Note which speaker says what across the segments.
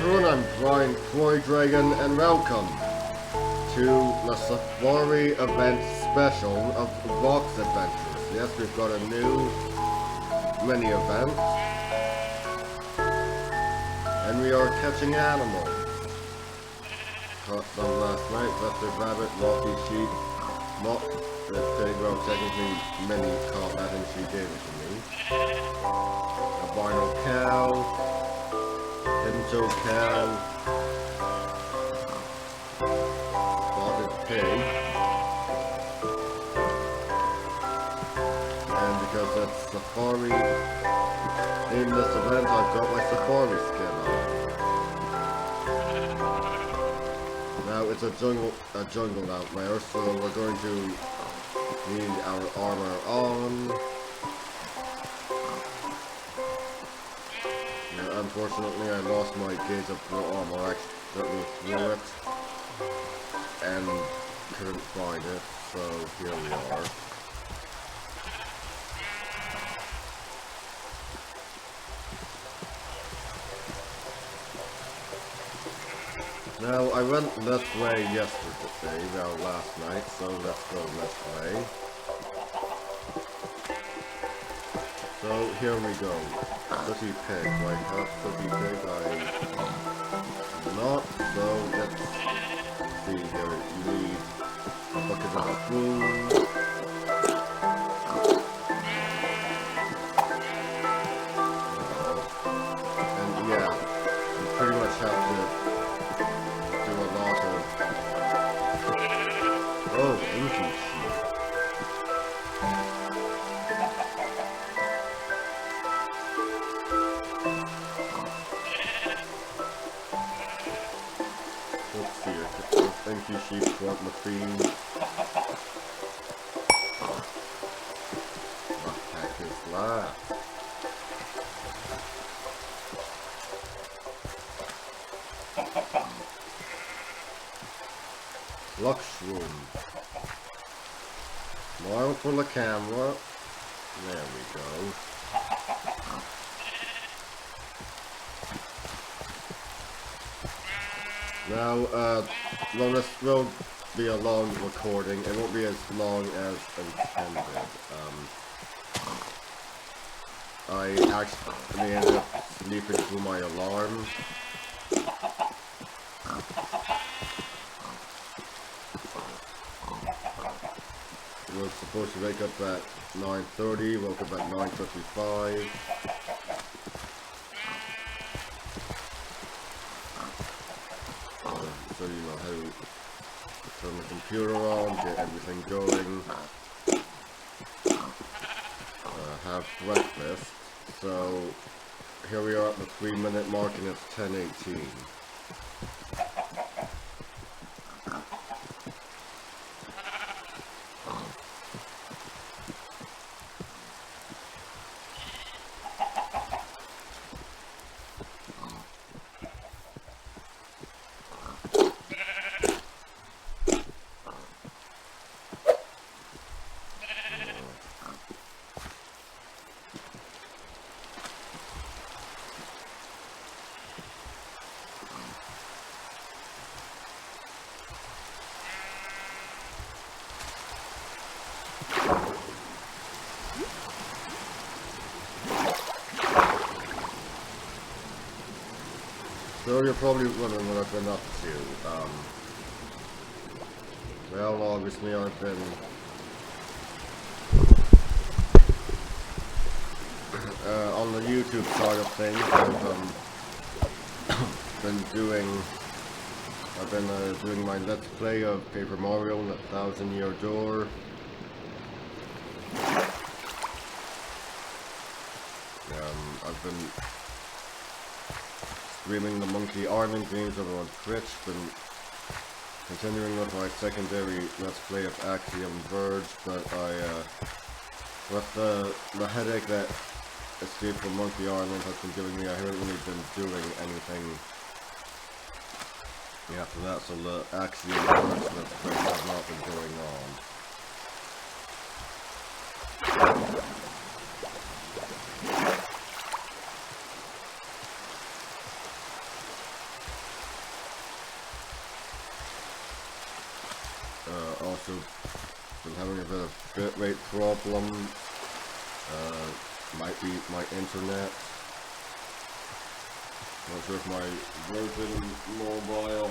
Speaker 1: everyone, I'm Brian Dragon, and welcome to the Safari event special of Box Adventures. Yes, we've got a new mini event, and we are catching animals. Caught some last night, leopard, rabbit, rocky sheep, mock, well, technically Minnie caught that and she gave it to me. Albino cow, pinto cow, spotted pig, and because that's safari in this event, I've got my safari skin on. Now it's a jungle nightmare, so we're going to need our armor on. Unfortunately, I lost my gauge of armor accidentally through it and couldn't find it, so here we are. Now, I went this way yesterday, last night, so let's go this way. So, here we go. Sooty pig. Do I have sooty pig? I do not, so let's see here. You need a bucket of food. And yeah, you pretty much have to do a lot of... Oh, ancient sheep. Let's see if ancient sheep want the feed. What the heck is that? Luxroom. Smile for the camera. There we go. Now, well, this will be a long recording. It won't be as long as intended. I actually ended up sleeping through my alarm. I was supposed to wake up at 9:30, woke up at 9:55. So you know how to turn the computer on, get everything going, have breakfast. So here we are at the 3-minute mark and it's 10:18. So you're probably wondering what I've been up to. Well, obviously I've been on the YouTube side of things. I've been doing my Let's Play of Paper Mario and the 1000-Year Door. I've been streaming the Monkey Island games over on Twitch, been continuing with my secondary Let's Play of Axiom Verge, but with the headache that Escape from Monkey Island has been giving me, I haven't really been doing anything after that, so the Axiom Verge Let's Play has not been going on. Also been having a bit of bitrate problem. Might be my internet. Not sure if my Virgin Mobile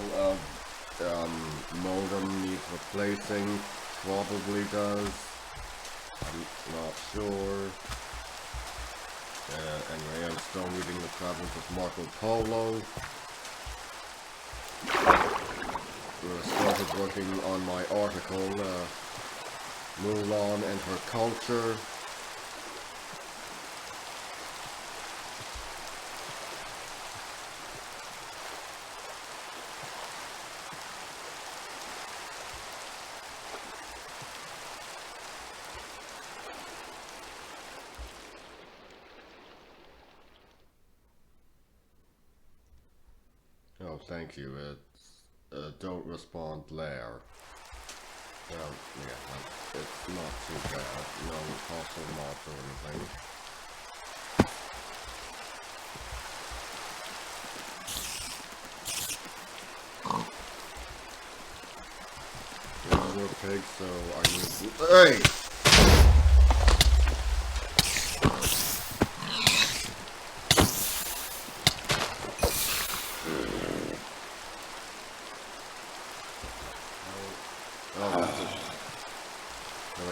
Speaker 1: modem needs replacing. Probably does. I'm not sure. Anyway, I'm still reading The Travels of Marco Polo. I started working on my article, Mulan and Her Culture. Oh, thank you. Don't respond there. Well, yeah, it's not too bad. No hostile mods or anything. There's your pig, so I need to... Hey!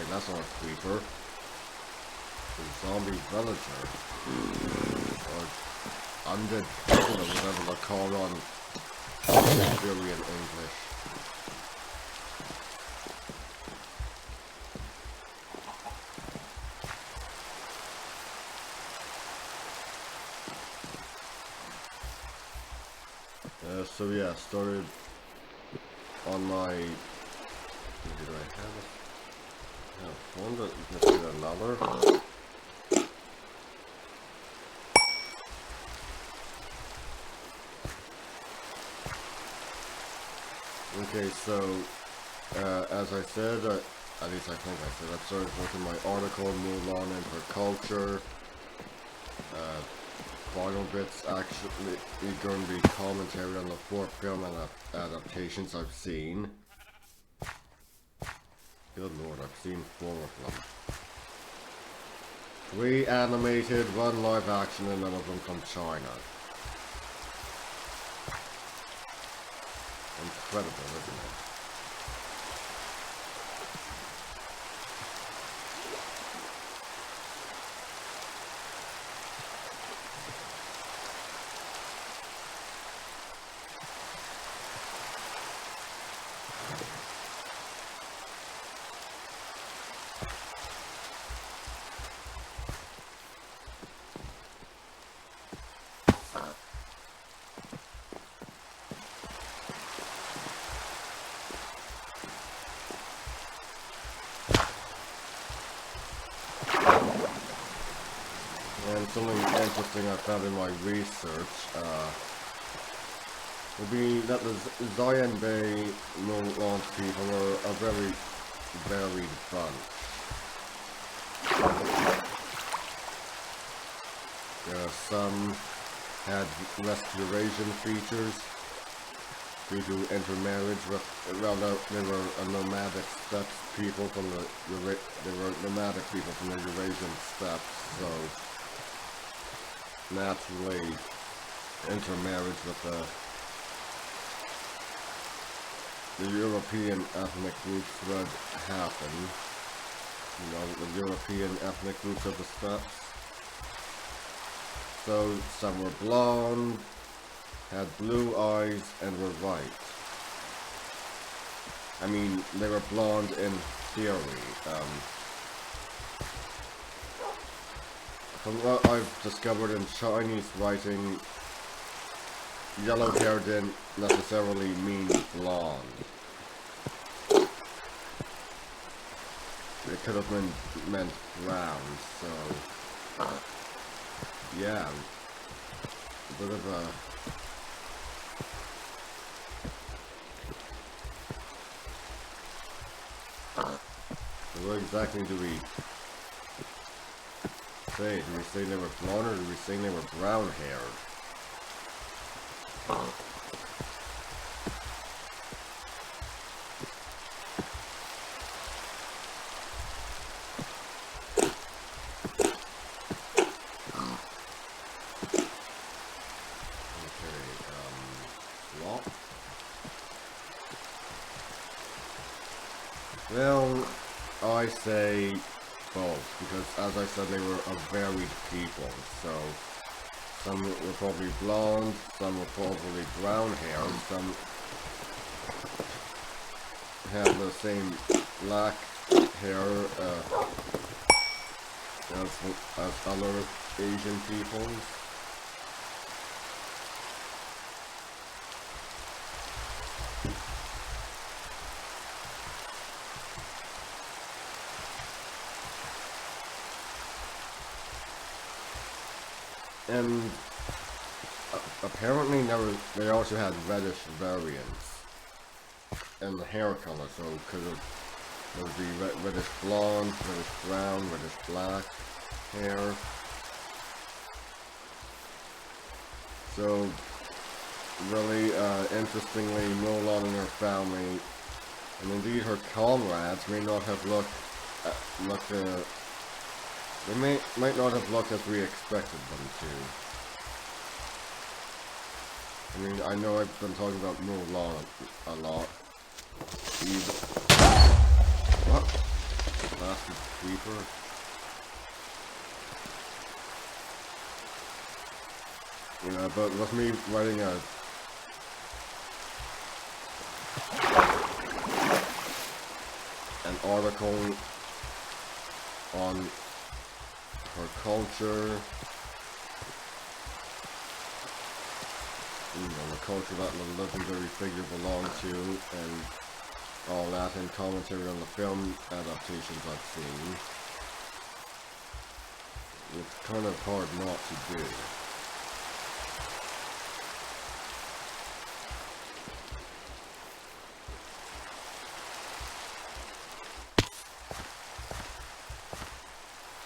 Speaker 1: That's not a creeper. It's a zombie villager. Or undead person or whatever they're called on Nigerian English. So yeah, started on my... Did I have it? One, but let's get another. Okay, so as I said, at least I think I said, I started working my article, Mulan and Her Culture. Final bits actually going to be commentary on the 4 film adaptations I've seen. Good lord, I've seen 4 of them. 3 animated, 1 live action, and none of them from China. Incredible, isn't it? And something interesting I found in my research will be that the Zion Bay launch people are a very varied bunch. Some had restoration features due to intermarriage with, well, no, they were a nomadic steppes people from the Eurasian steppes, so naturally intermarriage with the European ethnic groups would happen. You know, the European ethnic groups of the steppes. So some were blonde, had blue eyes, and were white. I mean, they were blonde in theory. From what I've discovered in Chinese writing, yellow hair didn't necessarily mean blonde. It could have meant brown, so... yeah. A bit of a... What exactly do we say? Do we say they were blonde or do we say they were brown haired? Well, I say both, because as I said, they were a varied people, so some were probably blonde, some were probably brown hair, some had the same black hair as other Asian peoples. And apparently they also had reddish variants in the hair color, so there would be reddish blonde, reddish brown, reddish black hair. So really interestingly, Mulan and her family, and indeed her comrades, may not have might not have looked as we expected them to. I mean, I know I've been talking about Mulan a lot. What? Bastard creeper. Yeah, but with me writing an article on her culture, the culture that the legendary figure belonged to, and all that, and commentary on the film adaptations I've seen. It's kind of hard not to do.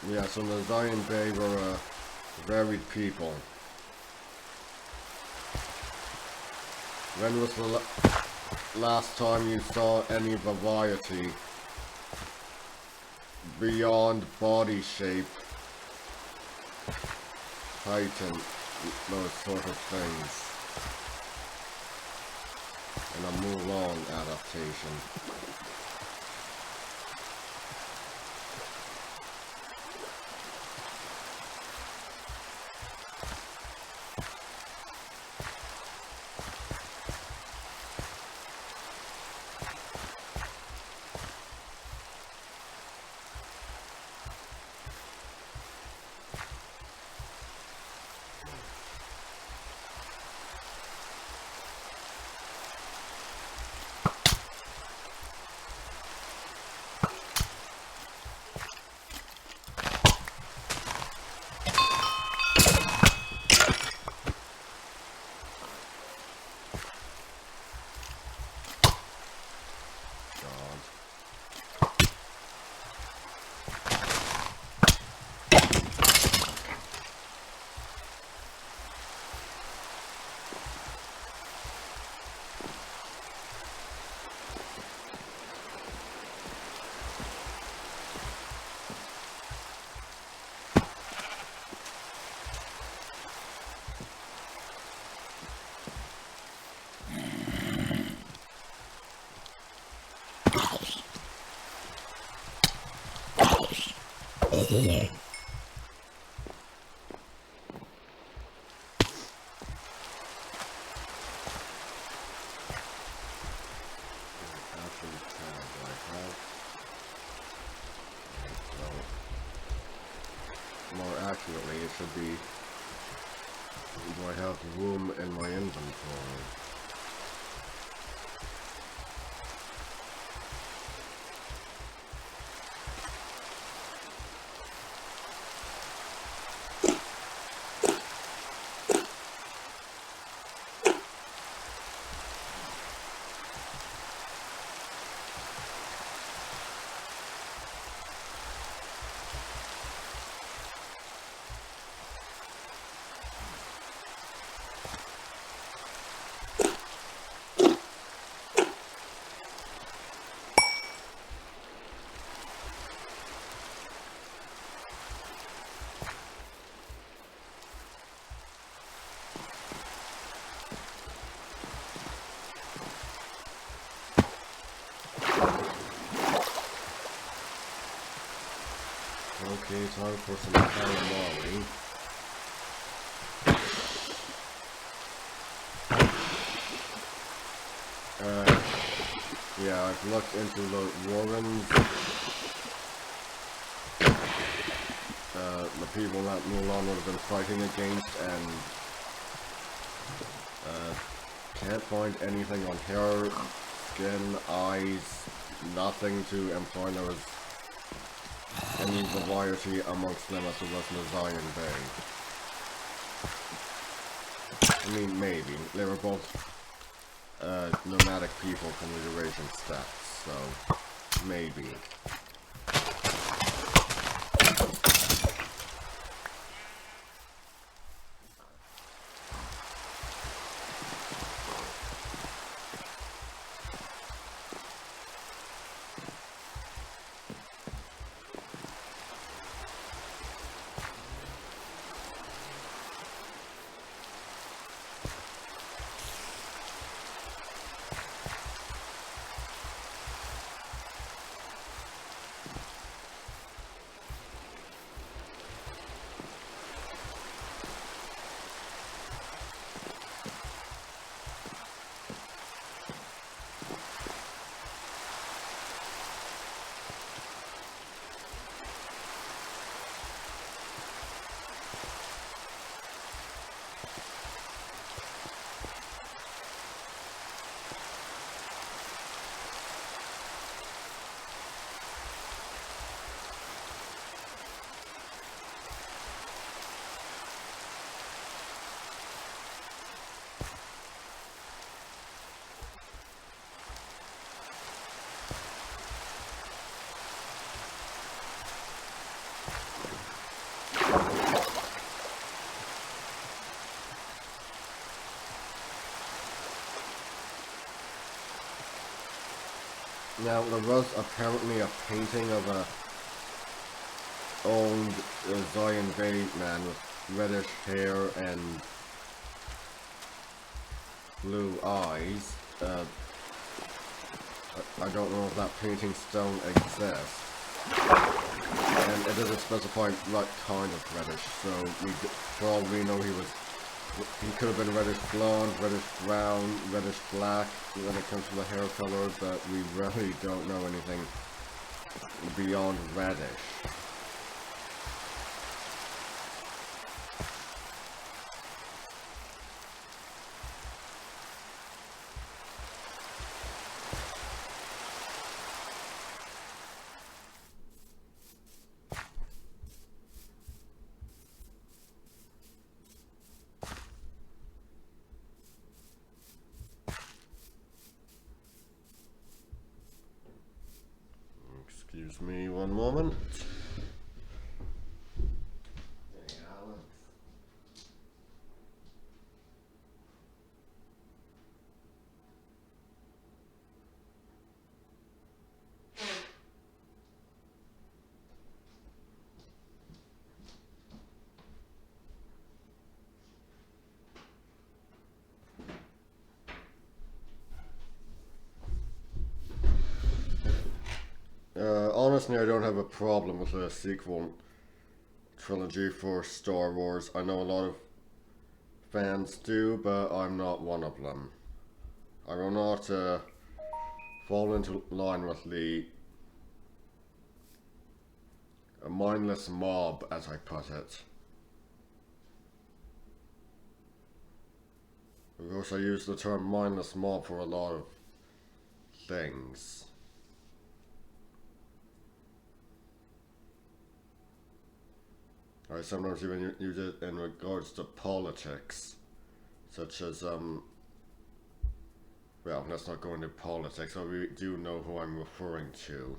Speaker 1: Yeah, so the Zion Bay were a varied people. When was the last time you saw any variety beyond body shape, height, and those sort of things in a Mulan adaptation?
Speaker 2: Here.
Speaker 1: More accurately, it should be, do I have room in my inventory? time for some calamari. Yeah, I've looked into the Warrens, the people that Mulan would have been fighting against, and can't find anything on hair, skin, eyes, nothing to imply there was any variety amongst them as there was in the Zion Bay. I mean, maybe. They were both nomadic people from the Eurasian steppes, so maybe. Now, there was apparently a painting of a old Zion Bay man with reddish hair and blue eyes. I don't know if that painting still exists. And it doesn't specify what kind of reddish, so for all we know he could have been reddish blonde, reddish brown, reddish black when it comes to the hair color, but we really don't know anything beyond reddish. Excuse me one moment. Hey, Alex. Honestly, I don't have a problem with a sequel trilogy for Star Wars. I know a lot of fans do, but I'm not one of them. I will not fall into line with the mindless mob, as I put it. Of course, I use the term mindless mob for a lot of things. I sometimes even use it in regards to politics, such as, well, let's not go into politics, but we do know who I'm referring to.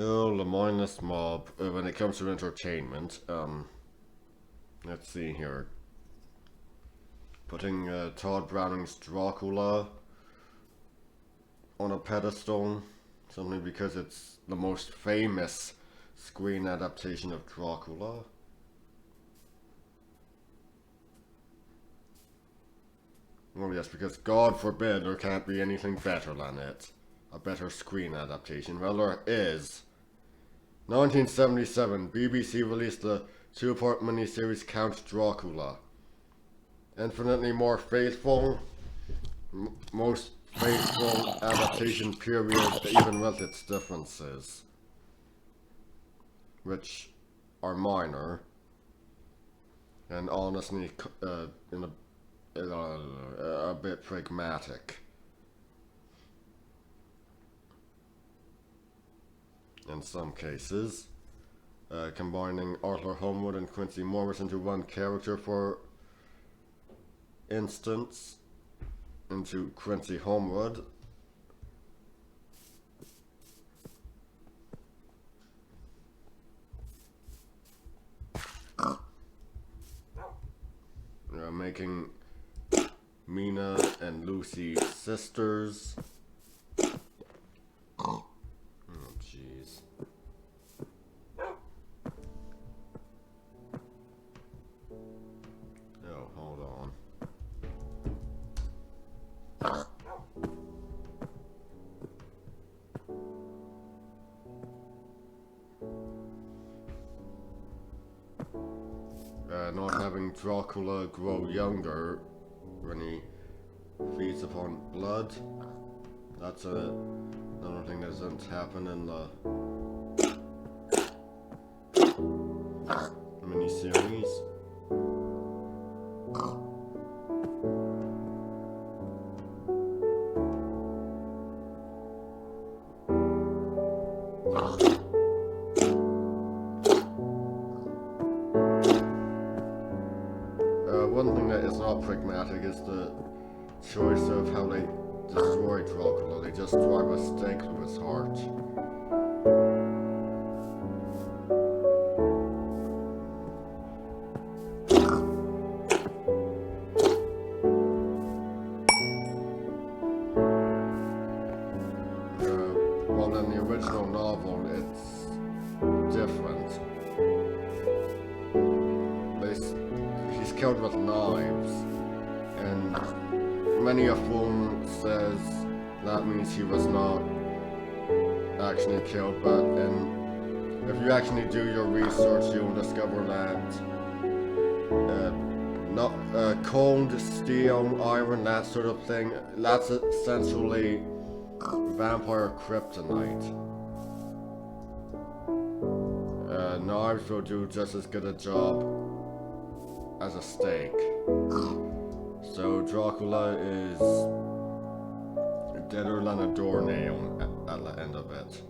Speaker 1: Oh, the mindless mob. When it comes to entertainment, let's see here. putting Todd Browning's Dracula on a pedestal, simply because it's the most famous screen adaptation of Dracula. Well, yes, because God forbid there can't be anything better than it. A better screen adaptation. Well, there is. 1977, BBC released the two-part miniseries Count Dracula. Infinitely more faithful, most faithful adaptation period, even with its differences, which are minor, and honestly, a bit pragmatic. In some cases, combining Arthur Homewood and Quincy Morris into one character, for instance, into Quincy Homewood. Making Mina and Lucy sisters. Oh, jeez. Oh, hold on. Not having Dracula grow younger when he feeds upon blood. That's another thing that doesn't happen in the miniseries. One thing that is not pragmatic is the choice of how they destroy Dracula. They just drive a stake through his heart. While in the original novel, it's different. He's killed with knives, and many a film says that means he was not actually killed, but if you actually do your research, you'll discover that not cold steel, iron, that sort of thing, that's essentially vampire kryptonite. Knives will do just as good a job as a stake. So Dracula is deader than a doornail at the end of it.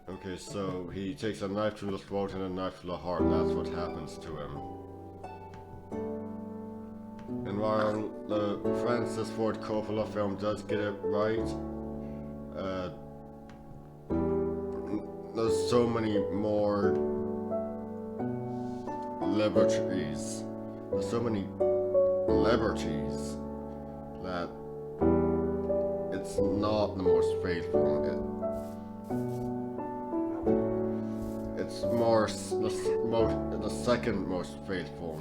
Speaker 1: Okay, so he takes a knife to the throat and a knife to the heart. That's what happens to him. And while the Francis Ford Coppola film does get it right, there's so many more liberties. There's so many liberties that it's not the most faithful. It's more the second most faithful.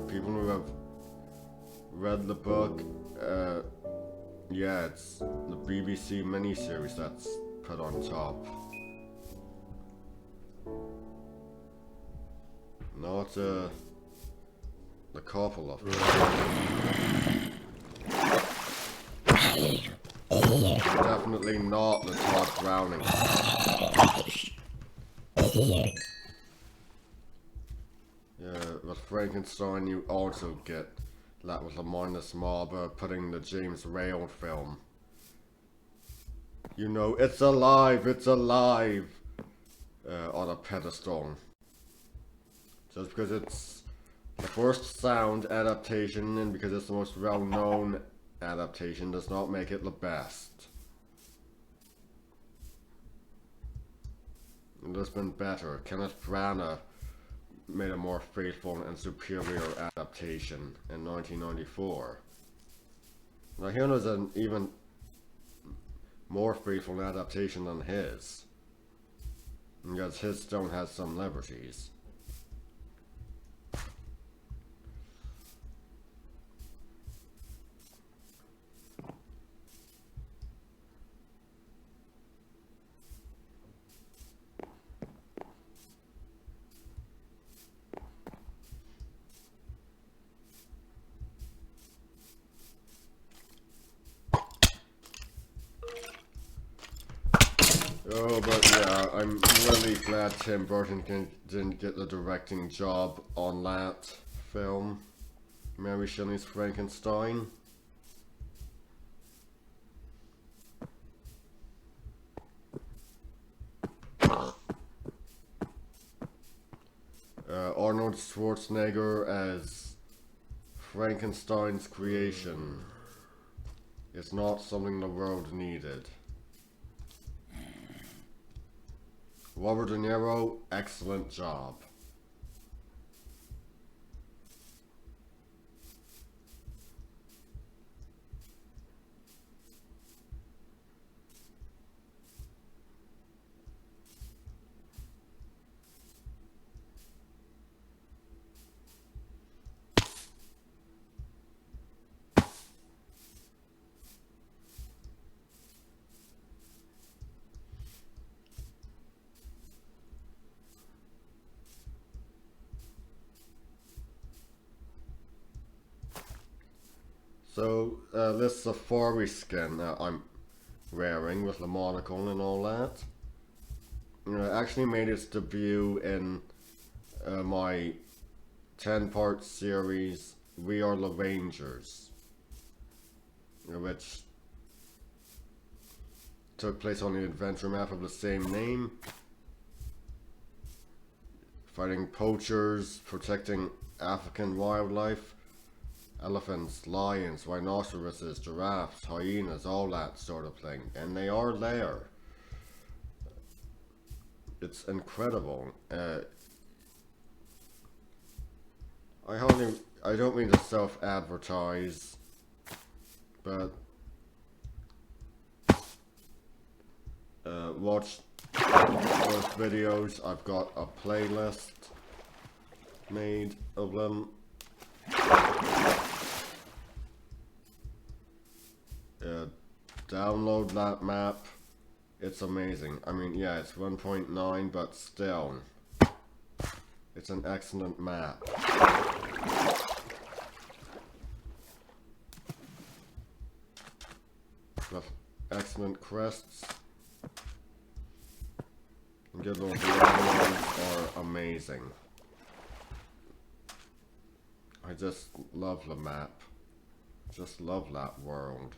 Speaker 1: People who have read the book, yeah, it's the BBC miniseries that's put on top. Not the Coppola film. Definitely not the Todd Browning. Yeah, with Frankenstein you also get that with the mindless mob putting the James Rail film. You know, it's alive on a pedestal. Just because it's the first sound adaptation and because it's the most well-known adaptation does not make it the best. It has been better. Kenneth Branagh made a more faithful and superior adaptation in 1994. Now here is an even more faithful adaptation than his, because his still has some liberties. Oh, but yeah, I'm really glad Tim Burton didn't get the directing job on that film, Mary Shelley's Frankenstein. Arnold Schwarzenegger as Frankenstein's creation is not something the world needed. Robert De Niro, excellent job. So, this safari skin that I'm wearing with the monocle and all that, actually made its debut in my 10-part series, We Are the Rangers, which took place on the adventure map of the same name, fighting poachers, protecting African wildlife, elephants, lions, rhinoceroses, giraffes, hyenas, all that sort of thing. And they are there. It's incredible. I don't mean to self-advertise, but watch those videos. I've got a playlist made of them. Download that map. It's amazing. I mean, yeah, it's 1.9, but still, it's an excellent map. With excellent crests. And good little ones are amazing. I just love the map. Just love that world.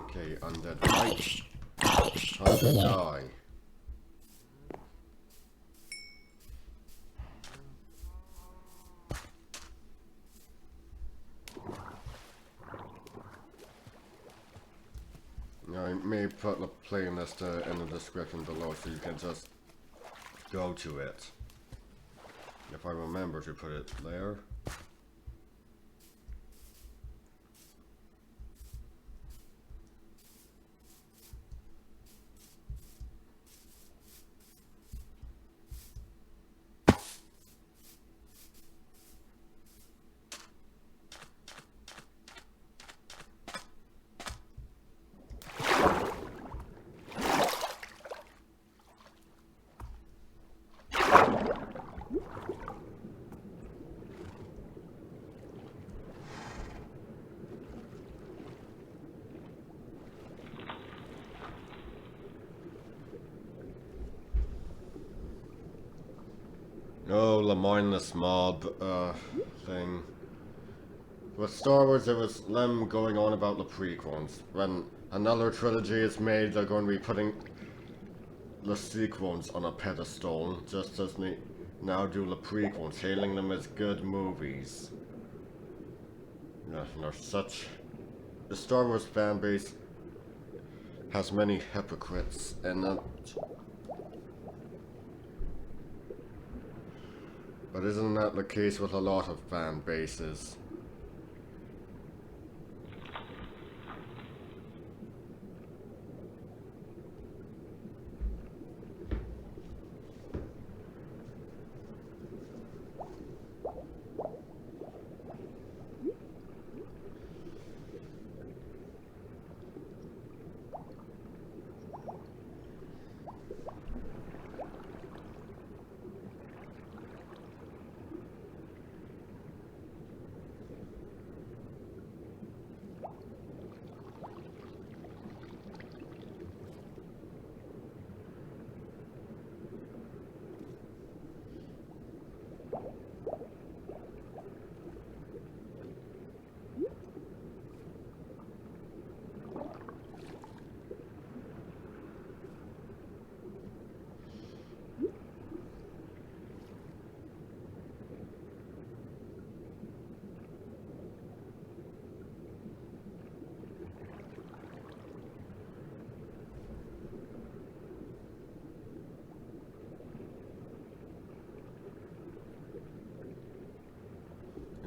Speaker 1: Okay, undead fight. Time to die. I may put the playlist in the description below so you can just go to it. If I remember to put it there. Oh, the mindless mob, thing. With Star Wars, there was them going on about the prequels. When another trilogy is made, they're going to be putting the sequels on a pedestal, just as they now do the prequels, hailing them as good movies. Yeah, they're such... The Star Wars fan base has many hypocrites in it. But isn't that the case with a lot of fan bases?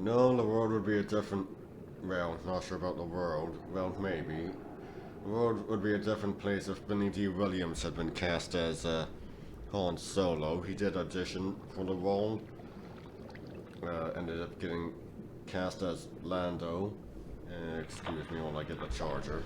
Speaker 1: No, the world would be a different... Well, not sure about the world. Well, maybe. The world would be a different place if Billy D. Williams had been cast as Han Solo. He did audition for the role. Ended up getting cast as Lando. Excuse me while I get the charger.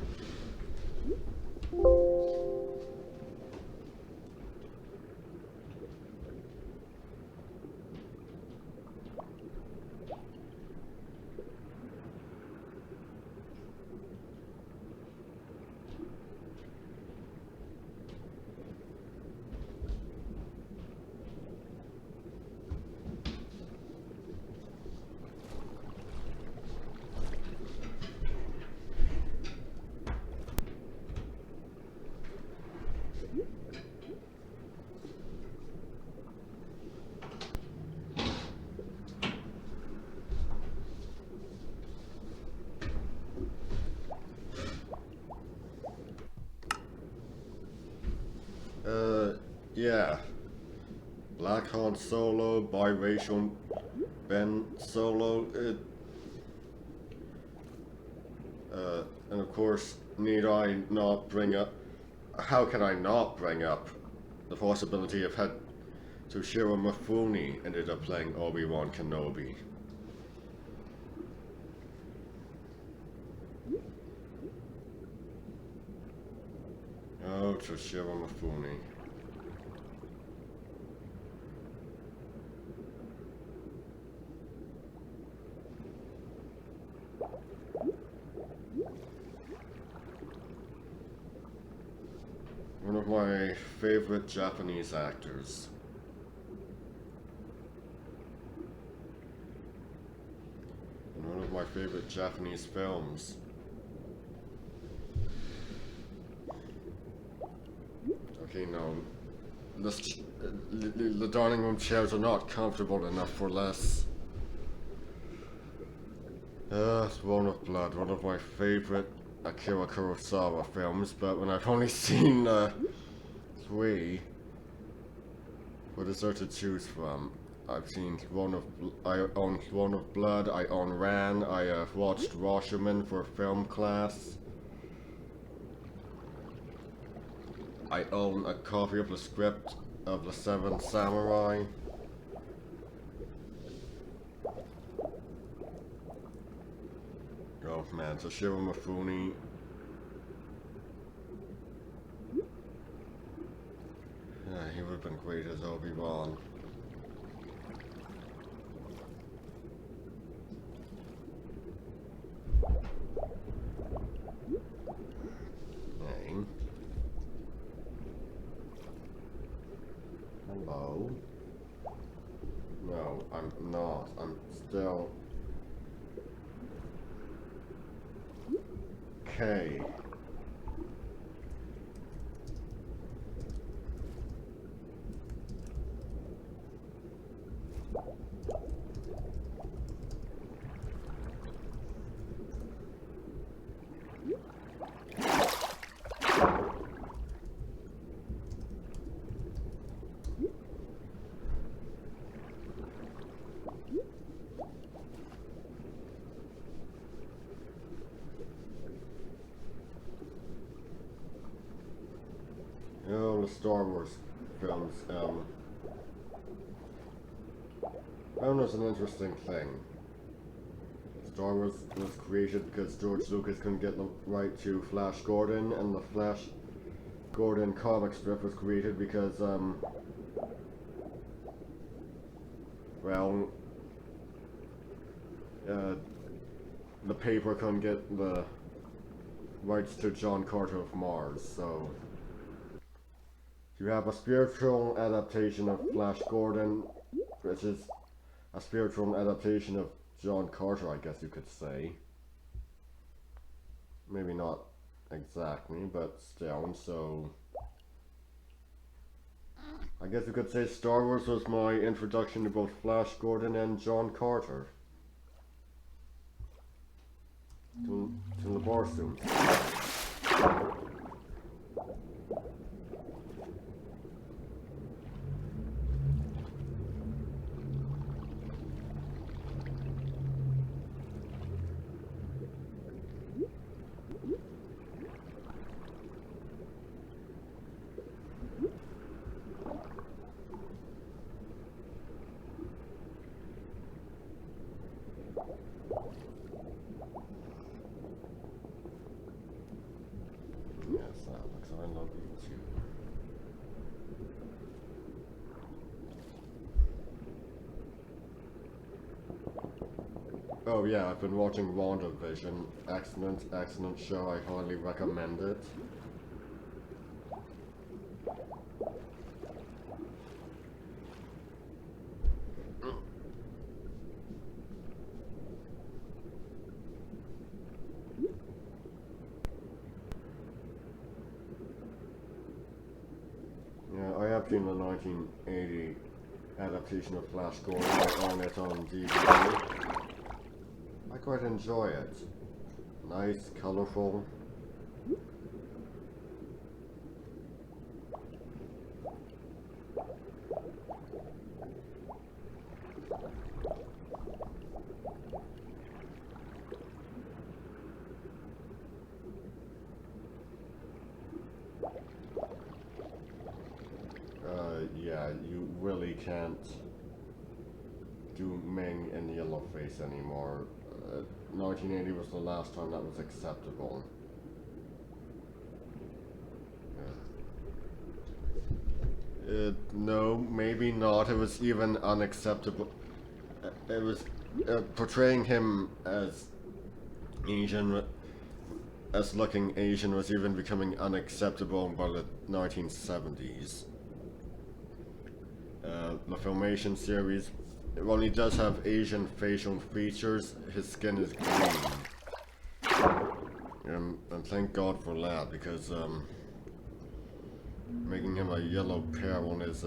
Speaker 1: Yeah. Black Han Solo, biracial Ben Solo, and of course, need I not bring up... How can I not bring up the possibility of had Toshiro Mifune ended up playing Obi-Wan Kenobi? Oh, Toshiro Mifune. One of my favorite Japanese actors. And one of my favorite Japanese films. Okay, no. The dining room chairs are not comfortable enough for less. Throne of Blood, one of my favorite Akira Kurosawa films, but when I've only seen 3, what is there to choose from? I've seen I own Throne of Blood, I own Ran, I watched Rashomon for film class. I own a copy of the script of The Seven Samurai. Oh man, Toshiro Mifune. Yeah, he would have been great as Obi-Wan. Hey. Hello. I'm still... Okay. Oh, the Star Wars films, found as an interesting thing. Star Wars was created because George Lucas couldn't get the right to Flash Gordon, and the Flash Gordon comic strip was created because, well, the paper couldn't get the rights to John Carter of Mars, so... You have a spiritual adaptation of Flash Gordon, which is a spiritual adaptation of John Carter, I guess you could say. Maybe not exactly, but still, so... I guess you could say Star Wars was my introduction to both Flash Gordon and John Carter. To the bar soon. Yes, that looks I love you too. Oh yeah, I've been watching WandaVision. Excellent show. I highly recommend it. Yeah, I have seen the 1980 adaptation of Flash Gordon. I own it on DVD. I quite enjoy it. Nice, colorful. Yeah, you really can't do Ming in yellowface anymore. 1980 was the last time that was acceptable. No, maybe not. It was even unacceptable. It was portraying him as Asian, as looking Asian, was even becoming unacceptable by the 1970s. The Filmation series, while he does have Asian facial features, his skin is green. And thank God for that, because making him a yellow peril is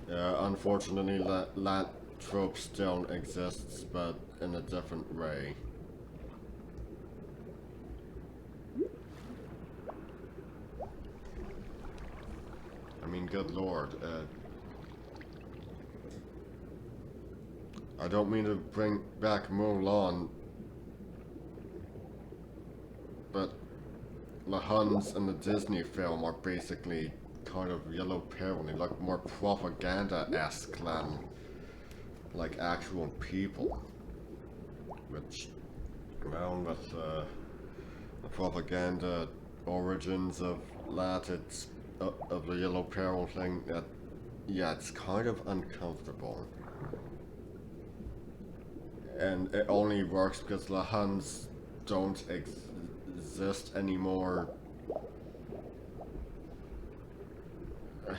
Speaker 1: unfortunately that trope still exists, but in a different way. I mean, good lord, I don't mean to bring back Mulan, but the Huns in the Disney film are basically kind of yellow peril. They look more propaganda-esque than like actual people. Which, well, with the propaganda origins of that, it's of the yellow peril thing, that yeah, it's kind of uncomfortable. And it only works because the Huns don't exist anymore.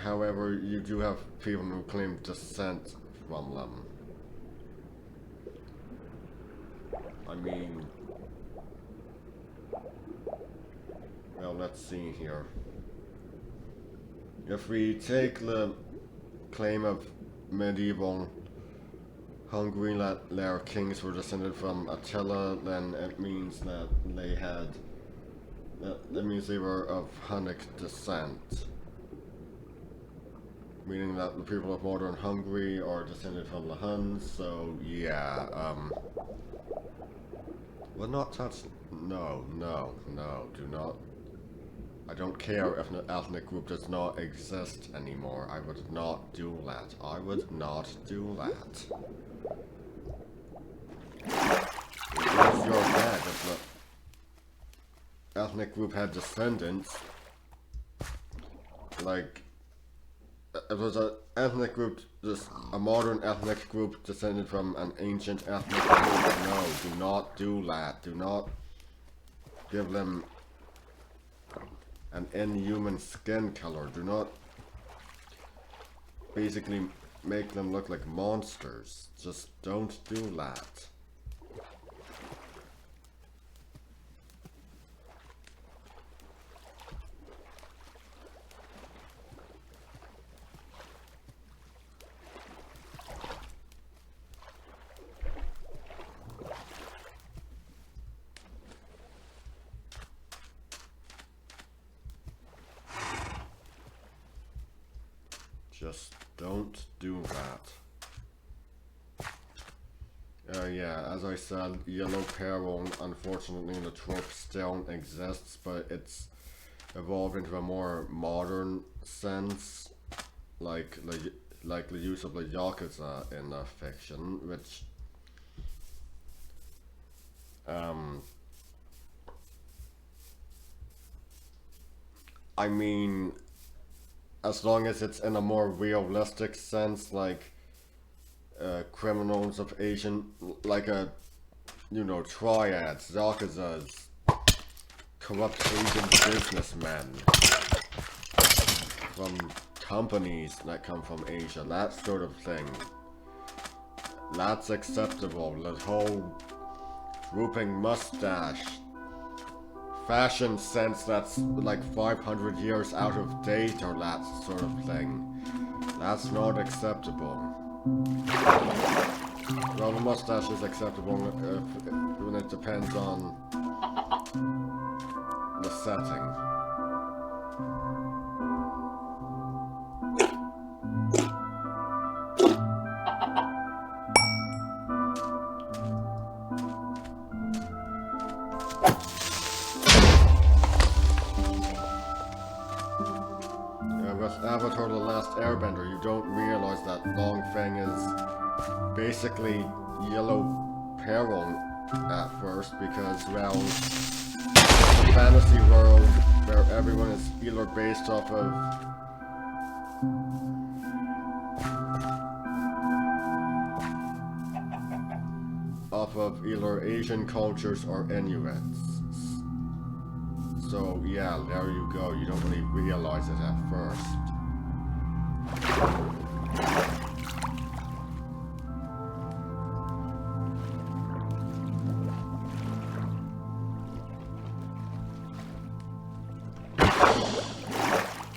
Speaker 1: However, you do have people who claim descent from them. let's see here. If we take the claim of medieval Hungary that their kings were descended from Attila, then it means that they had, that means they were of Hunnic descent. Meaning that the people of modern Hungary are descended from the Huns, so yeah, will not touch, no, do not. I don't care if an ethnic group does not exist anymore. I would not do that. I would not do that. If your head, if the ethnic group had descendants, like, it was an ethnic group, just a modern ethnic group descended from an ancient ethnic group. No, do not do that. Do not give them an inhuman skin color. Do not basically make them look like monsters. Just don't do that. Just don't do that. Yeah, as I said, yellow peril, unfortunately the trope still exists, but it's evolved into a more modern sense, like the use of the Yakuza in the fiction, which I mean, as long as it's in a more realistic sense, like criminals of Asian, like a, you know, triads, Yakuzas, corrupt Asian businessmen from companies that come from Asia, that sort of thing. That's acceptable. The whole drooping mustache, fashion sense that's like 500 years out of date or that sort of thing. That's not acceptable. Well, the mustache is acceptable when it depends on the setting. Avatar The Last Airbender, you don't realize that Long Feng is basically yellow peril at first because, well, fantasy world where everyone is either based off of either Asian cultures or Inuits. So yeah, there you go, you don't really realize it at first.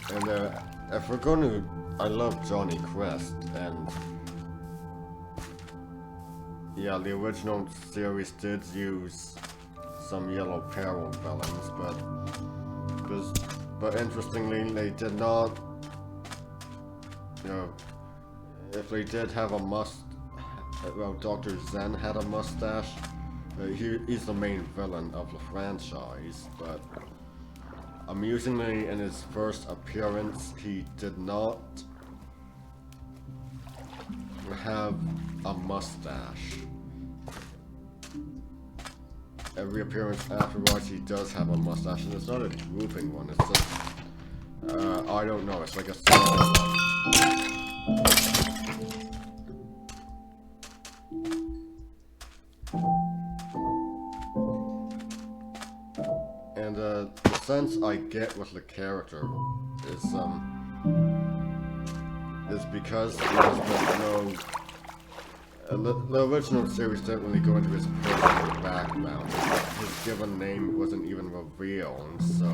Speaker 1: And if we're going to, I love Johnny Quest, and yeah, the original series did use some yellow peril villains, but interestingly, they did not, you know, if they did have a well, Dr. Zen had a mustache, he's the main villain of the franchise, but amusingly, in his first appearance, he did not have a mustache. Every appearance afterwards, he does have a mustache, and it's not a drooping one, it's just, I don't know, it's like a small one. And, the sense I get with the character is because there's no The original series didn't really go into his personal background. His given name wasn't even revealed, so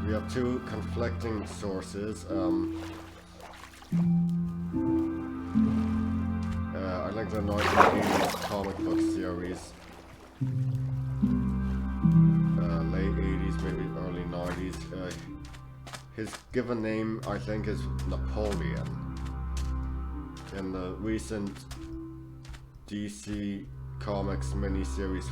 Speaker 1: we have two conflicting sources. I like the 1980s comic book series. Late 80s, maybe early 90s. His given name, I think, is Napoleon. In the recent DC Comics miniseries,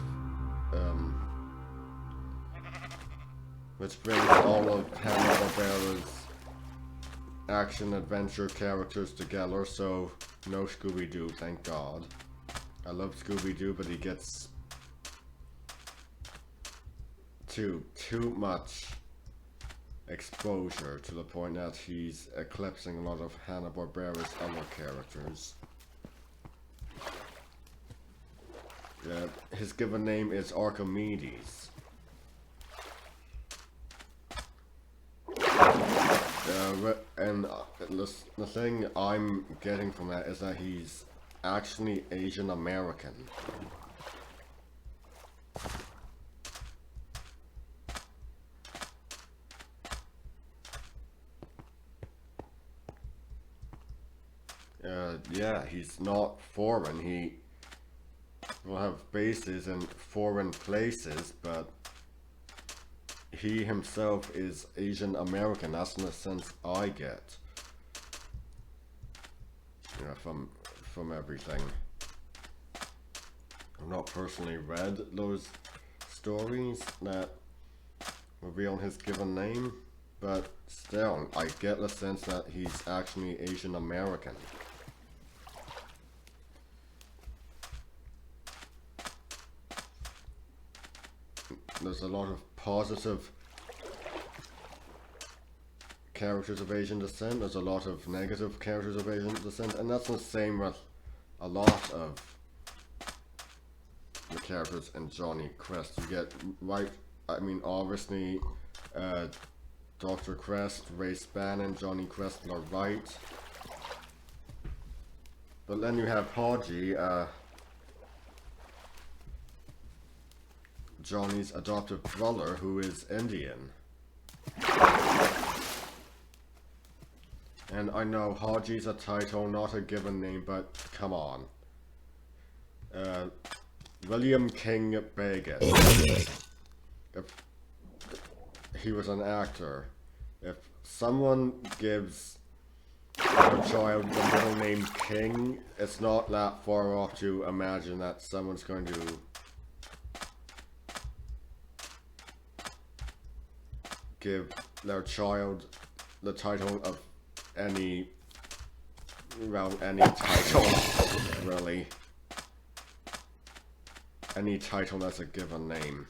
Speaker 1: which brings all of Hanna-Barbera's action-adventure characters together, so no Scooby-Doo, thank God. I love Scooby-Doo, but he gets too much exposure to the point that he's eclipsing a lot of Hanna-Barbera's other characters. His given name is Archimedes. And the thing I'm getting from that is that he's actually Asian American. Yeah, he's not foreign. He will have bases in foreign places, but he himself is Asian American. That's the sense I get, you know, from everything. I've not personally read those stories that reveal his given name, but still, I get the sense that he's actually Asian American. There's a lot of positive characters of Asian descent, there's a lot of negative characters of Asian descent, and that's the same with a lot of the characters in Johnny Quest. You get right, I mean, obviously, Dr. Quest, Ray Spann, Johnny Quest are right. But then you have Haji, Johnny's adoptive brother, who is Indian. And I know Haji's a title, not a given name, but come on. William King Baggett. If he was an actor, if someone gives their child the middle name King, it's not that far off to imagine that someone's going to give their child the title of any title, really. Any title that's a given name.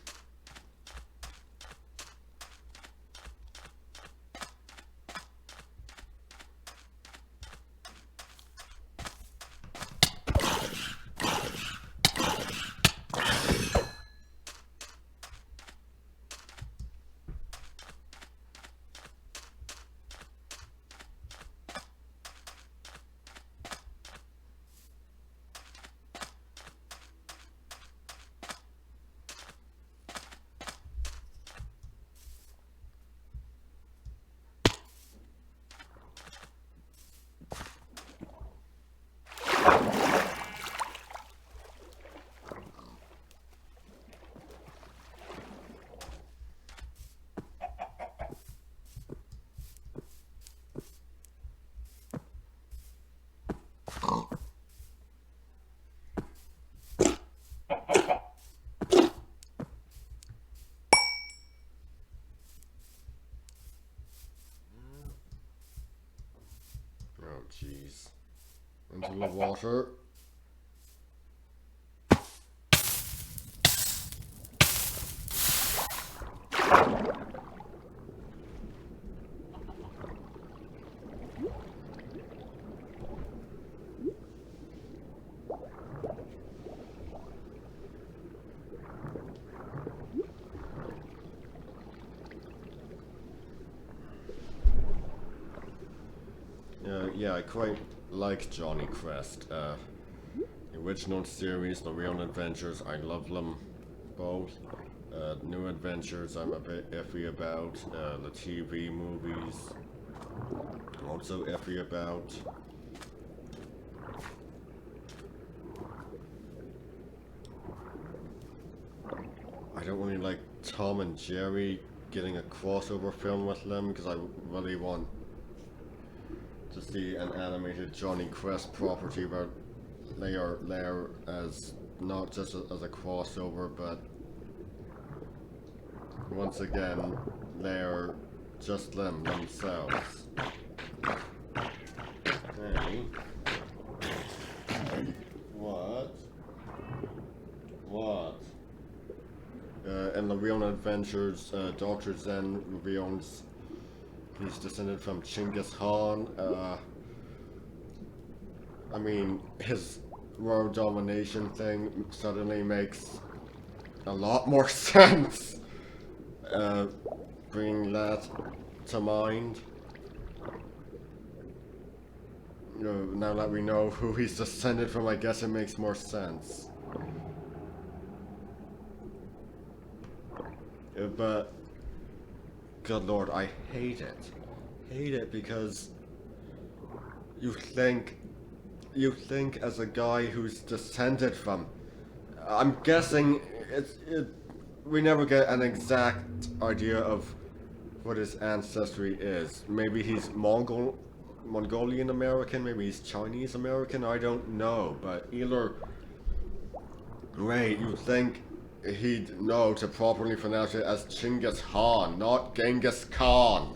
Speaker 1: Oh jeez. Into the water. Yeah, I quite like Johnny Quest. The original series, the Real Adventures, I love them both. New Adventures, I'm a bit iffy about. The TV movies, I'm also iffy about. I don't really like Tom and Jerry getting a crossover film with them because I really want to see an animated Johnny Quest property where they are there as not just as a crossover, but once again they're just themselves. Hey. What? In the Real Adventures, Dr. Zen reveals he's descended from Genghis Khan. I mean, his world domination thing suddenly makes a lot more sense. Bringing that to mind. You know, now that we know who he's descended from, I guess it makes more sense. But, good lord, I hate it. Hate it because you think as a guy who's descended from, I'm guessing we never get an exact idea of what his ancestry is. Maybe he's Mongolian American, maybe he's Chinese American, I don't know, but either way, you think he'd know to properly pronounce it as Genghis Khan, not Genghis Khan.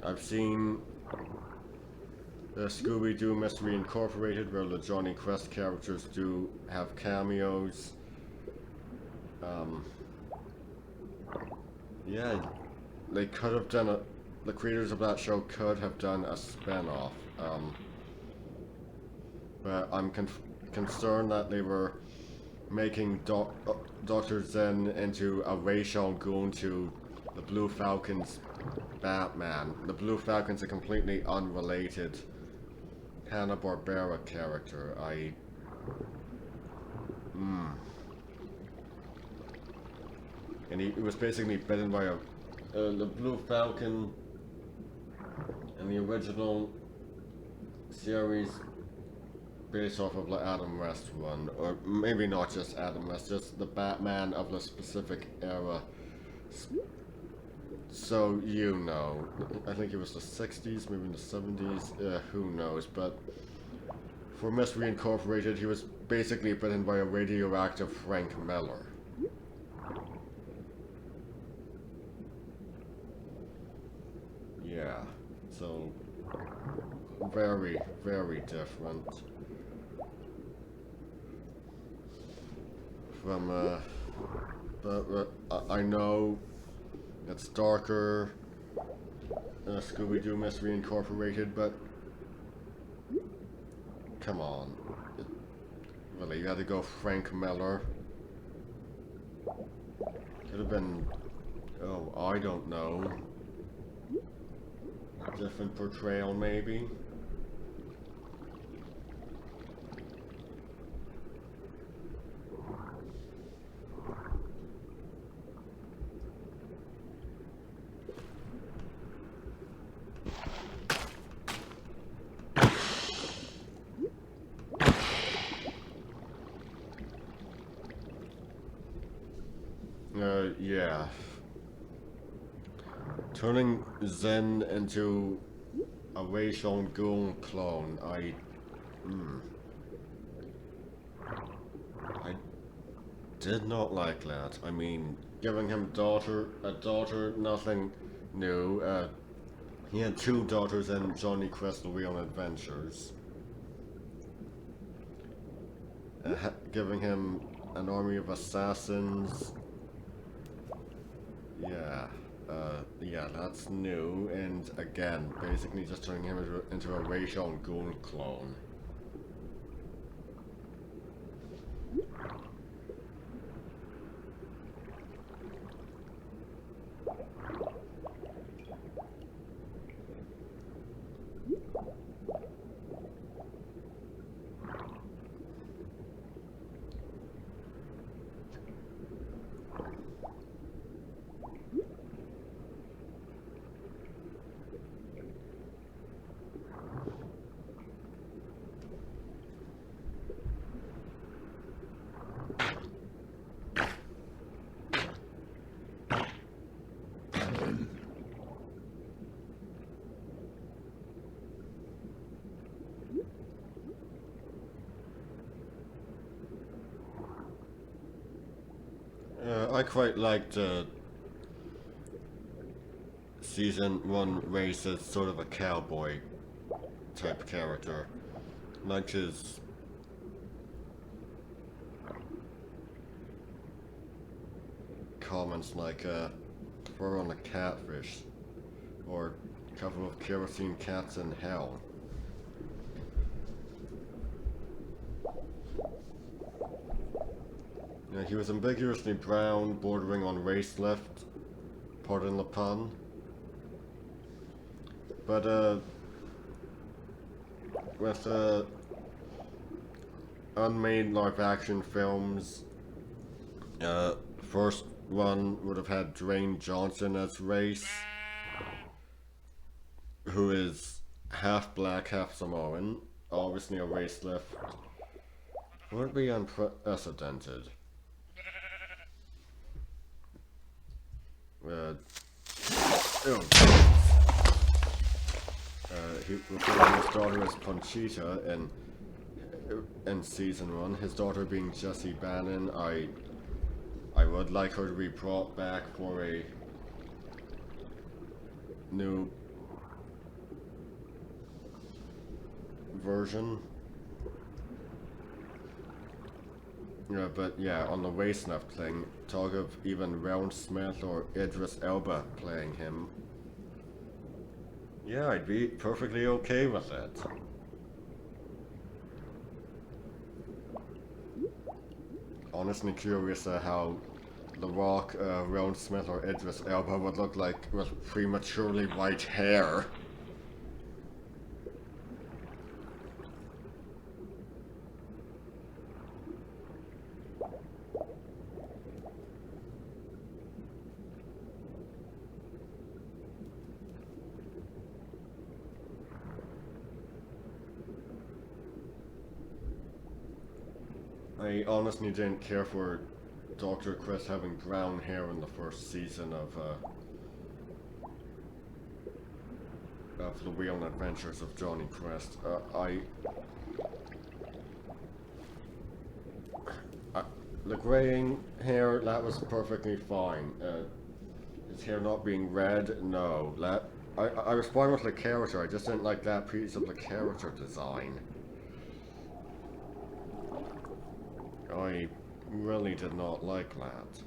Speaker 1: I've seen the Scooby-Doo Mystery Incorporated where the Johnny Quest characters do have cameos. Yeah, they could have done the creators of that show could have done a spin-off. But I'm concerned that they were making Dr. Zen into a racial goon to the Blue Falcon's Batman. The Blue Falcon's a completely unrelated Hanna-Barbera character. And he was basically bitten by the Blue Falcon in the original series based off of the Adam West one, or maybe not just Adam West, just the Batman of the specific era. So, you know, I think it was the 60s, maybe in the 70s, who knows, but for Mystery Incorporated, he was basically bitten by a radioactive Frank Miller. Yeah, so very, very different from, but I know it's darker, Scooby-Doo Mystery Incorporated, but come on, really, you had to go Frank Miller. Could have been, oh, I don't know, a different portrayal maybe. Yeah. Turning Zen into a racial goon clone, I did not like that. I mean, giving him a daughter, nothing new. He had two daughters in Johnny Quest: The Real Adventures. Giving him an army of assassins. Yeah, that's new, and again, basically just turning him into a racial goon clone. I quite liked season 1 Race as sort of a cowboy type character. Like his comments like, throw on a catfish, or a couple of kerosene cats in hell. Yeah, he was ambiguously brown, bordering on race left, pardon the pun. But, with, unmade live-action films, first one would have had Dwayne Johnson as Race, who is half black, half Samoan, obviously a race left. Would be unprecedented. He referred his daughter as Conchita in season 1, his daughter being Jessie Bannon. I would like her to be brought back for a new version. Yeah, but yeah, on the Wasteland thing, talk of even Round Smith or Idris Elba playing him. Yeah, I'd be perfectly okay with it. Honestly curious how The Rock, Round Smith or Idris Elba would look like with prematurely white hair. I honestly didn't care for Dr. Chris having brown hair in the first season of The Wheel Adventures of Johnny Quest. The graying hair, that was perfectly fine. His hair not being red, no. I was fine with the character, I just didn't like that piece of the character design. I really did not like that.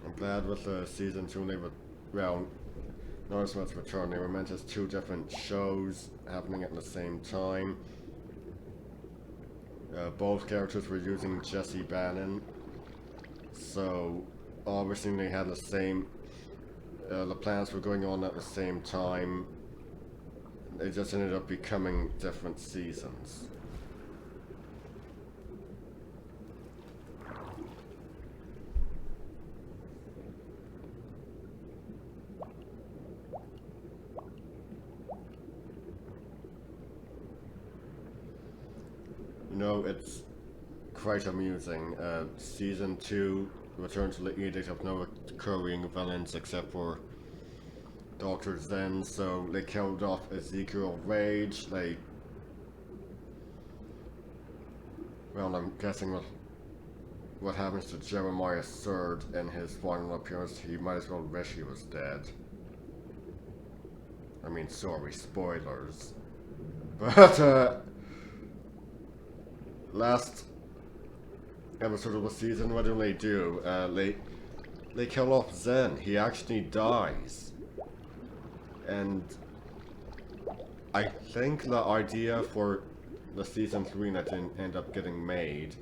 Speaker 1: I'm glad with season 2 they were, well, not as much return, they were meant as two different shows happening at the same time. Both characters were using Jessie Bannon, so obviously they had the same, the plans were going on at the same time. They just ended up becoming different seasons. You know, it's quite amusing. Season 2 returns to the edict of no recurring villains except for Dr. Zen, so they killed off Ezekiel Rage. Well, I'm guessing what happens to Jeremiah Surd in his final appearance, he might as well wish he was dead. I mean, sorry, spoilers. But, last episode of the season, what do? They kill off Zen. He actually dies. And I think the idea for the season 3 that didn't end up getting made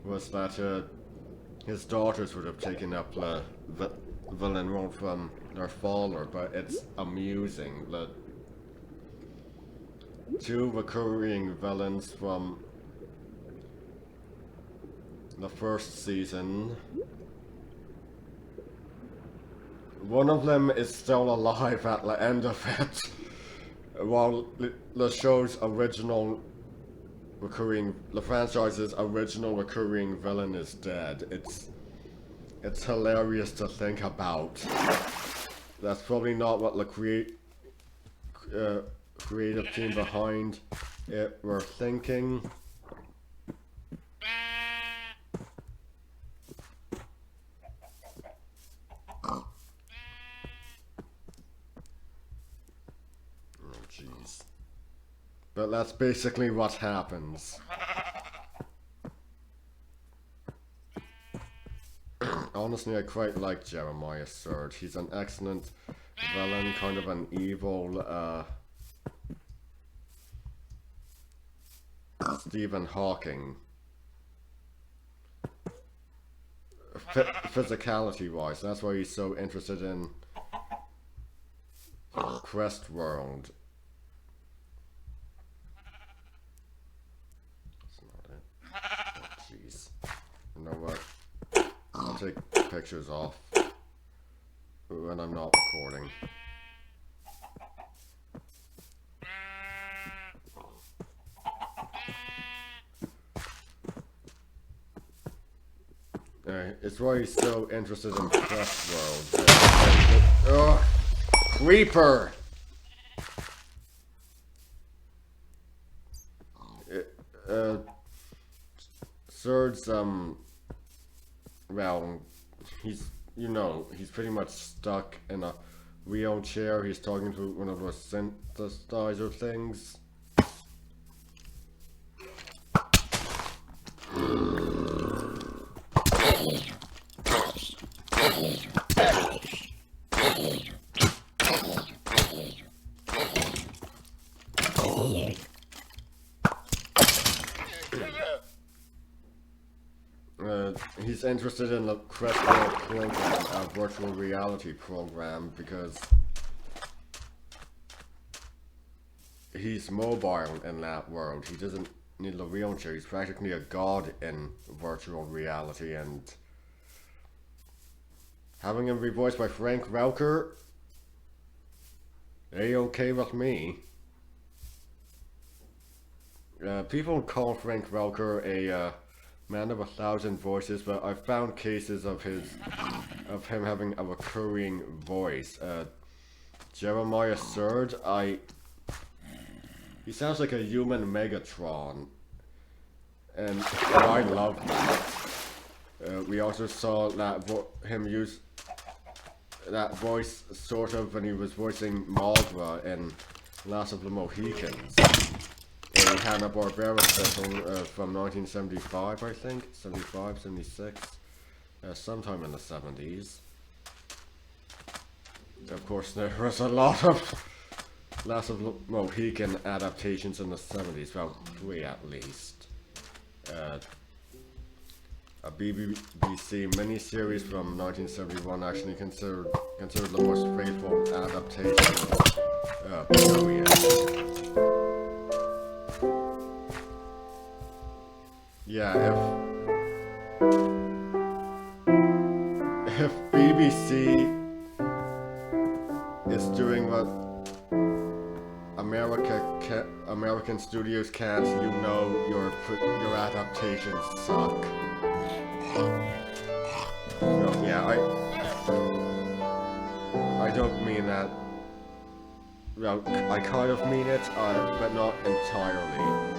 Speaker 1: was that his daughters would have taken up the villain role from their father, but it's amusing that two recurring villains from the first season, one of them is still alive at the end of it, while the show's original the franchise's original recurring villain is dead. It's hilarious to think about. That's probably not what the creative team behind it were thinking. Oh jeez. But that's basically what happens. Honestly, I quite like Jeremiah Surge. He's an excellent villain, kind of an evil, Stephen Hawking. Physicality-wise, that's why he's so interested in Quest World. That's not it. Oh, jeez. You know what? I'll take pictures off when I'm not recording. It's why he's so interested in Quest World. Ugh! Creeper! Surge's, well, he's pretty much stuck in a wheelchair. He's talking to one of those synthesizer things. He's interested in the Quest World program, a virtual reality program, because he's mobile in that world. He doesn't need a wheelchair. He's practically a god in virtual reality, and having him be voiced by Frank Welker, A-okay with me. People call Frank Welker a man of 1,000 voices, but I've found cases of him having a recurring voice. Jeremiah Surge, he sounds like a human Megatron, and I love that. We also saw that him use that voice sort of when he was voicing Mothra in Last of the Mohicans. A Hanna-Barbera special from 1975, I think, 75, 76, sometime in the 70s. Of course, there was a lot of Last of the Mohican adaptations in the 70s, well, 3 at least. A BBC miniseries from 1971 actually considered the most faithful adaptation of period. Yeah, if BBC is doing what American studios can't, you know your adaptations suck. So yeah, I don't mean that. Well, I kind of mean it, but not entirely.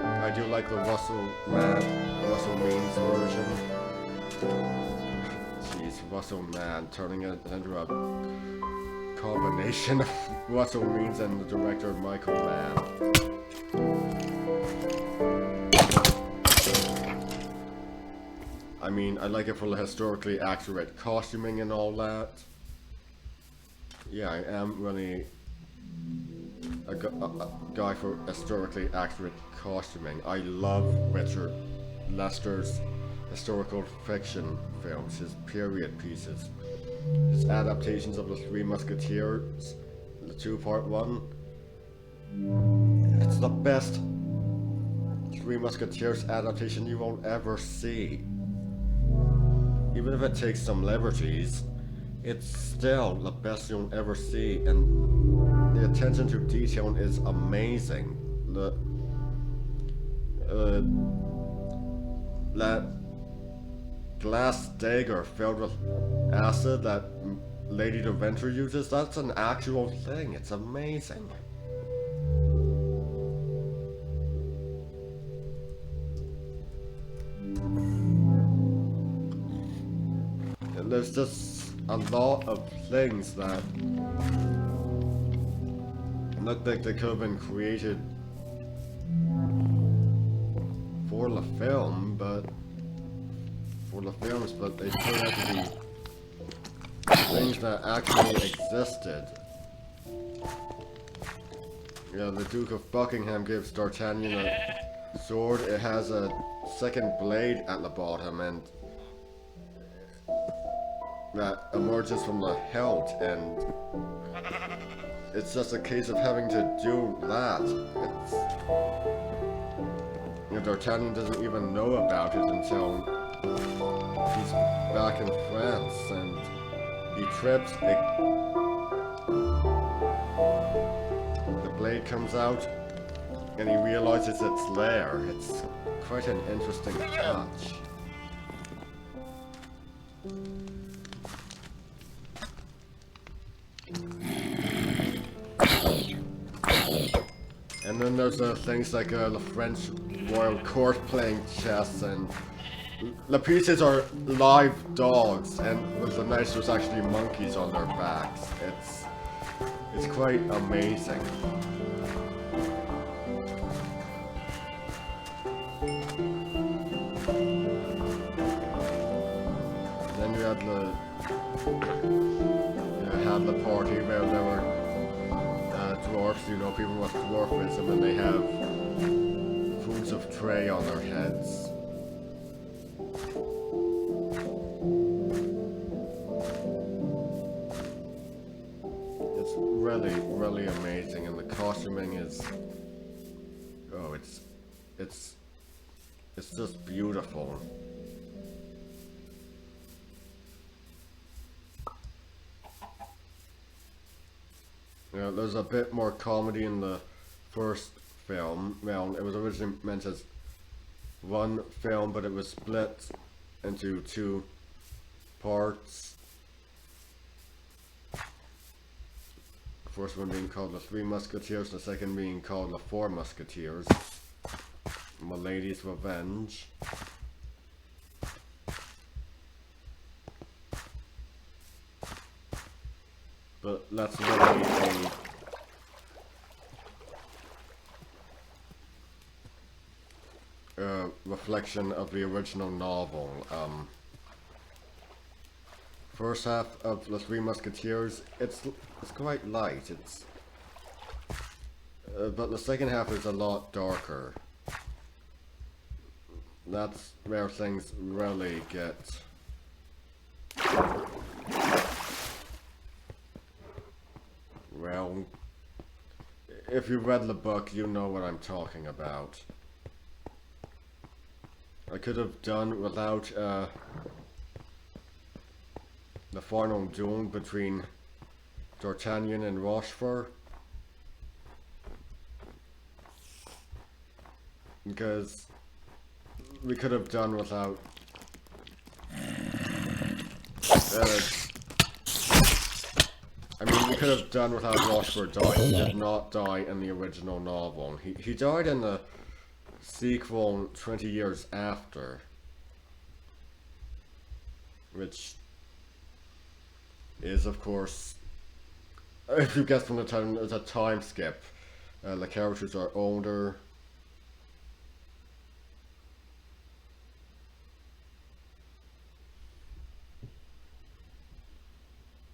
Speaker 1: I do like the Russell Means version. Jeez, Russell Mann turning it into a combination of Russell Means and the director Michael Mann. I mean, I like it for the historically accurate costuming and all that. Yeah, I am really a guy for historically accurate costuming. I love Lester's historical fiction films, his period pieces, his adaptations of The Three Musketeers, the two-part one. It's the best Three Musketeers adaptation you won't ever see. Even if it takes some liberties, it's still the best you'll ever see, and the attention to detail is amazing. That glass dagger filled with acid that Lady Deventer uses, that's an actual thing. It's amazing. And there's just a lot of things that look like they could have been created for the film, but they turned out to be things that actually existed. Yeah, the Duke of Buckingham gives D'Artagnan a sword. It has a second blade at the bottom, and that emerges from the hilt, and it's just a case of having to do that. D'Artagnan doesn't even know about it until he's back in France, and he trips, the blade comes out, and he realizes it's there. It's quite an interesting touch. And then there's things like the French royal court playing chess, and the pieces are live dogs, and with the knights there's actually monkeys on their backs. It's quite amazing. Then you had the party where there were dwarfs, people with dwarfism, and they have foods of tray on their heads. It's really, really amazing, and the costuming is, oh, it's just beautiful. There's a bit more comedy in the first film. Well, it was originally meant as one film, but it was split into two parts. The first one being called The Three Musketeers, the second being called The Four Musketeers, Milady's Revenge. But that's really a reflection of the original novel. First half of The Three Musketeers, it's quite light. But the second half is a lot darker. That's where things really get. Well, if you read the book, you know what I'm talking about. I could have done without the final duel between D'Artagnan and Rochefort, because we could have done without we could have done without Rochefort dying. He did not die in the original novel. He died in the sequel 20 years after, which is, of course, if you guess from the time, there's a time skip. The characters are older.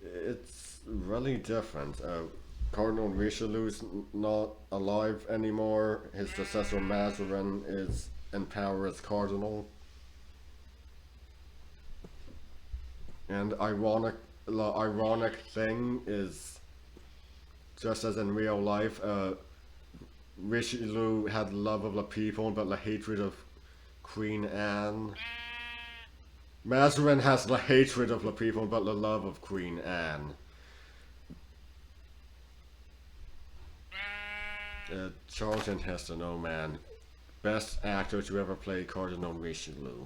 Speaker 1: It's really different. Cardinal Richelieu's not alive anymore. His successor Mazarin is in power as cardinal. And the ironic thing is, just as in real life, Richelieu had love of the people, but the hatred of Queen Anne. Mazarin has the hatred of the people, but the love of Queen Anne. Charlton Heston, oh man. Best actor to ever play Cardinal Richelieu.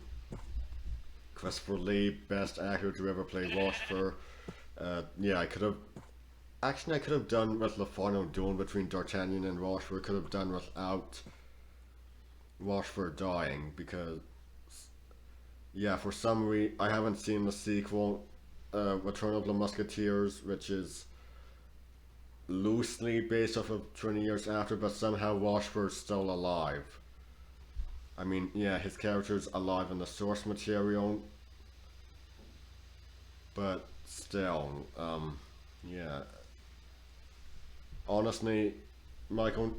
Speaker 1: Christopher Lee, best actor to ever play Rochefort. Yeah, I could have... Actually, I could have done with the final duel between D'Artagnan and Rochefort. Could have done without Rochefort dying, because... Yeah, for some reason, I haven't seen the sequel, Return of the Musketeers, which is loosely based off of 20 years after, but somehow Rochefort's still alive. I mean, yeah, his character's alive in the source material, but still, yeah. Honestly, Michael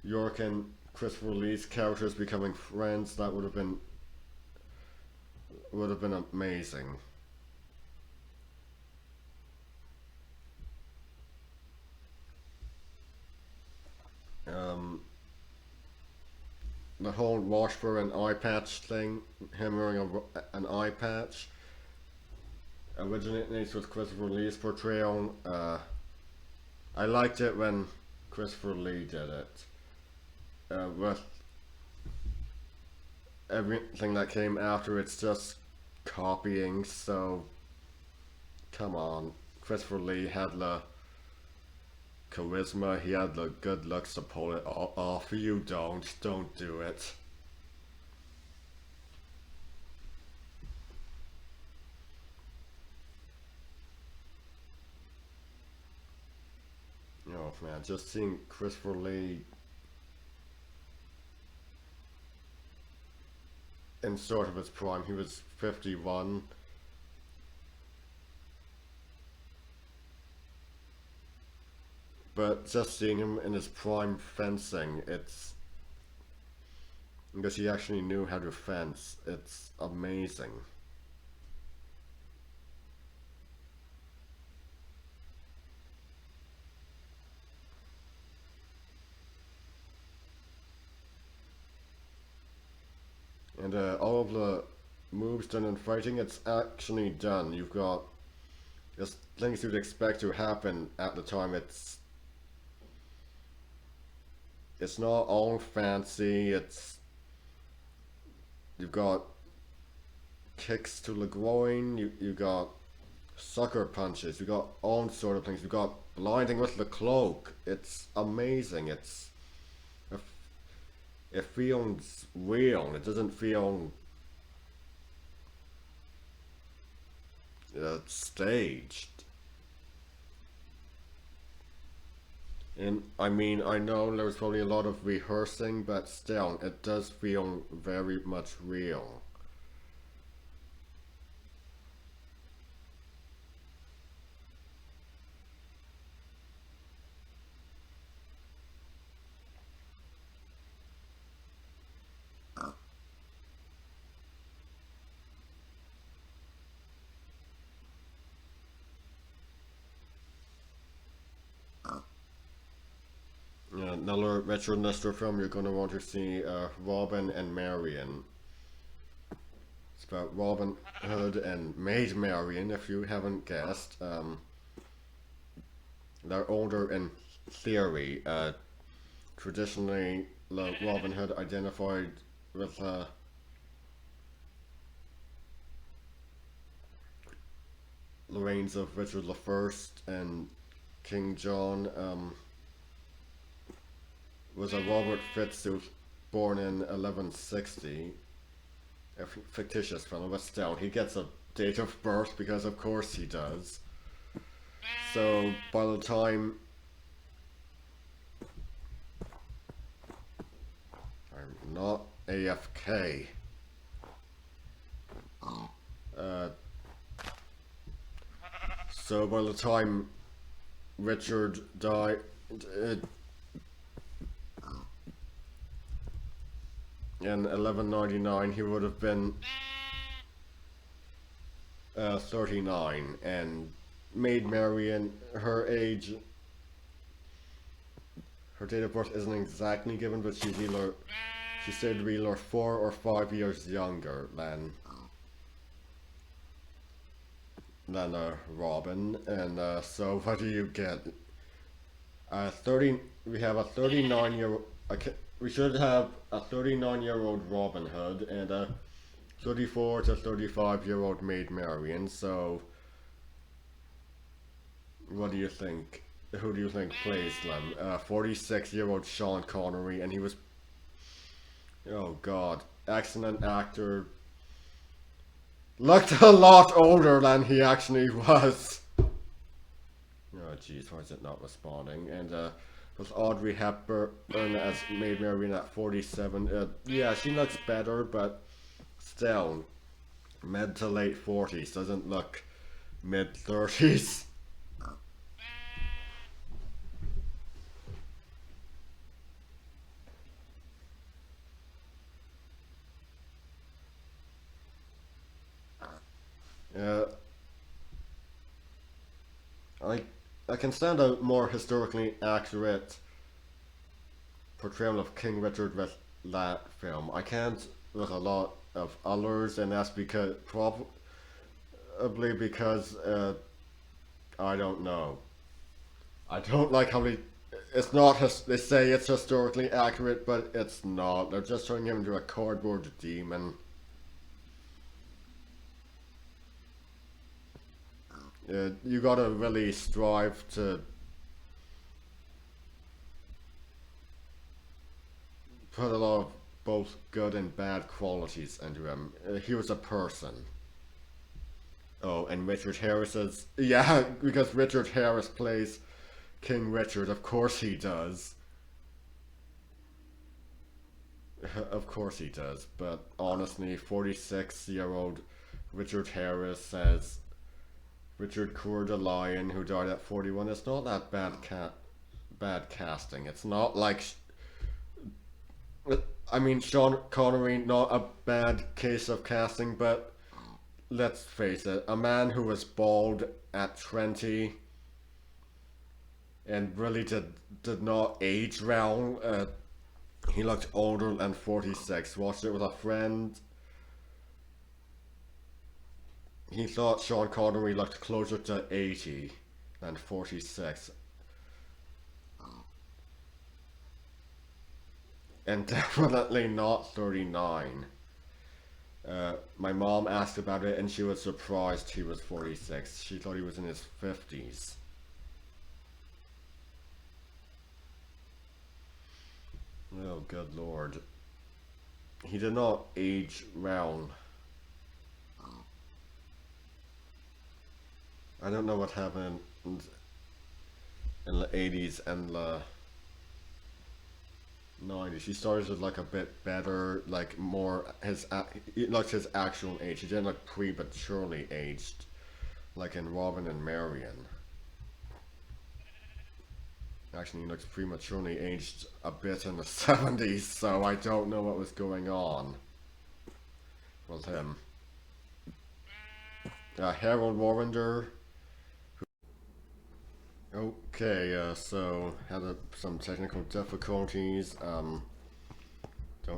Speaker 1: York and Christopher Lee's characters becoming friends, that would have been amazing. The whole Rochefort and eye patch thing, him wearing an eye patch, originates with Christopher Lee's portrayal. I liked it when Christopher Lee did it. With everything that came after, it's just copying, so come on. Christopher Lee had the charisma, he had the good looks to pull it off. You don't do it. Oh man, just seeing Christopher Lee in sort of his prime, he was 51. But just seeing him in his prime fencing, it's... because he actually knew how to fence, it's amazing. And all of the moves done in fighting, it's actually done. You've got just things you'd expect to happen at the time. It's not all fancy. You've got kicks to the groin. You got sucker punches. You got all sort of things. You got blinding with the cloak. It's amazing. It feels real. It doesn't feel staged. And I mean, I know there was probably a lot of rehearsing, but still, it does feel very much real. Another Richard Nestor film you're going to want to see, Robin and Marian. It's about Robin Hood and Maid Marian, if you haven't guessed. They're older in theory. Traditionally, Robin Hood identified with the reigns of Richard I and King John. Was a Robert Fitzooth born in 1160. A fictitious fellow, but still, he gets a date of birth because of course he does. So by the time I'm not AFK. So by the time Richard died, in 1199 he would have been 39, and Maid Marian, her age, her date of birth isn't exactly given, but she's said to be either 4 or 5 years younger than Robin, and so what do you get? 30. We have a 39-year. We should have a 39-year-old Robin Hood and a 34 to 35-year-old Maid Marian. So, what do you think? Who do you think plays them? 46-year-old Sean Connery, and he was, oh god, excellent actor. Looked a lot older than he actually was. Oh jeez, why is it not responding? And with Audrey Hepburn as Maid Marian at 47. Yeah, she looks better, but still, mid to late 40s, doesn't look mid 30s. Uh, I can stand a more historically accurate portrayal of King Richard with that film. I can't with a lot of others, and that's because probably because I don't know. I don't like how it's not. They say it's historically accurate, but it's not. They're just turning him into a cardboard demon. You gotta really strive to put a lot of both good and bad qualities into him. He was a person. Oh, and Richard Harris is... Yeah, because Richard Harris plays King Richard. Of course he does. Of course he does. But honestly, 46-year-old Richard Harris says Richard Coeur de Lion, who died at 41. It's not that bad casting. It's not like... I mean, Sean Connery, not a bad case of casting, but let's face it, a man who was bald at 20 and really did not age well. He looked older than 46. Watched it with a friend. He thought Sean Connery looked closer to 80 than 46. And definitely not 39. My mom asked about it and she was surprised he was 46. She thought he was in his 50s. Oh, good lord. He did not age well. I don't know what happened in the 80s and the 90s. He started like a bit better, like more he looked his actual age. He didn't look prematurely aged, like in Robin and Marian. Actually, he looks prematurely aged a bit in the 70s, so I don't know what was going on with him. Harold Warrender. Okay, so had some technical difficulties. Don't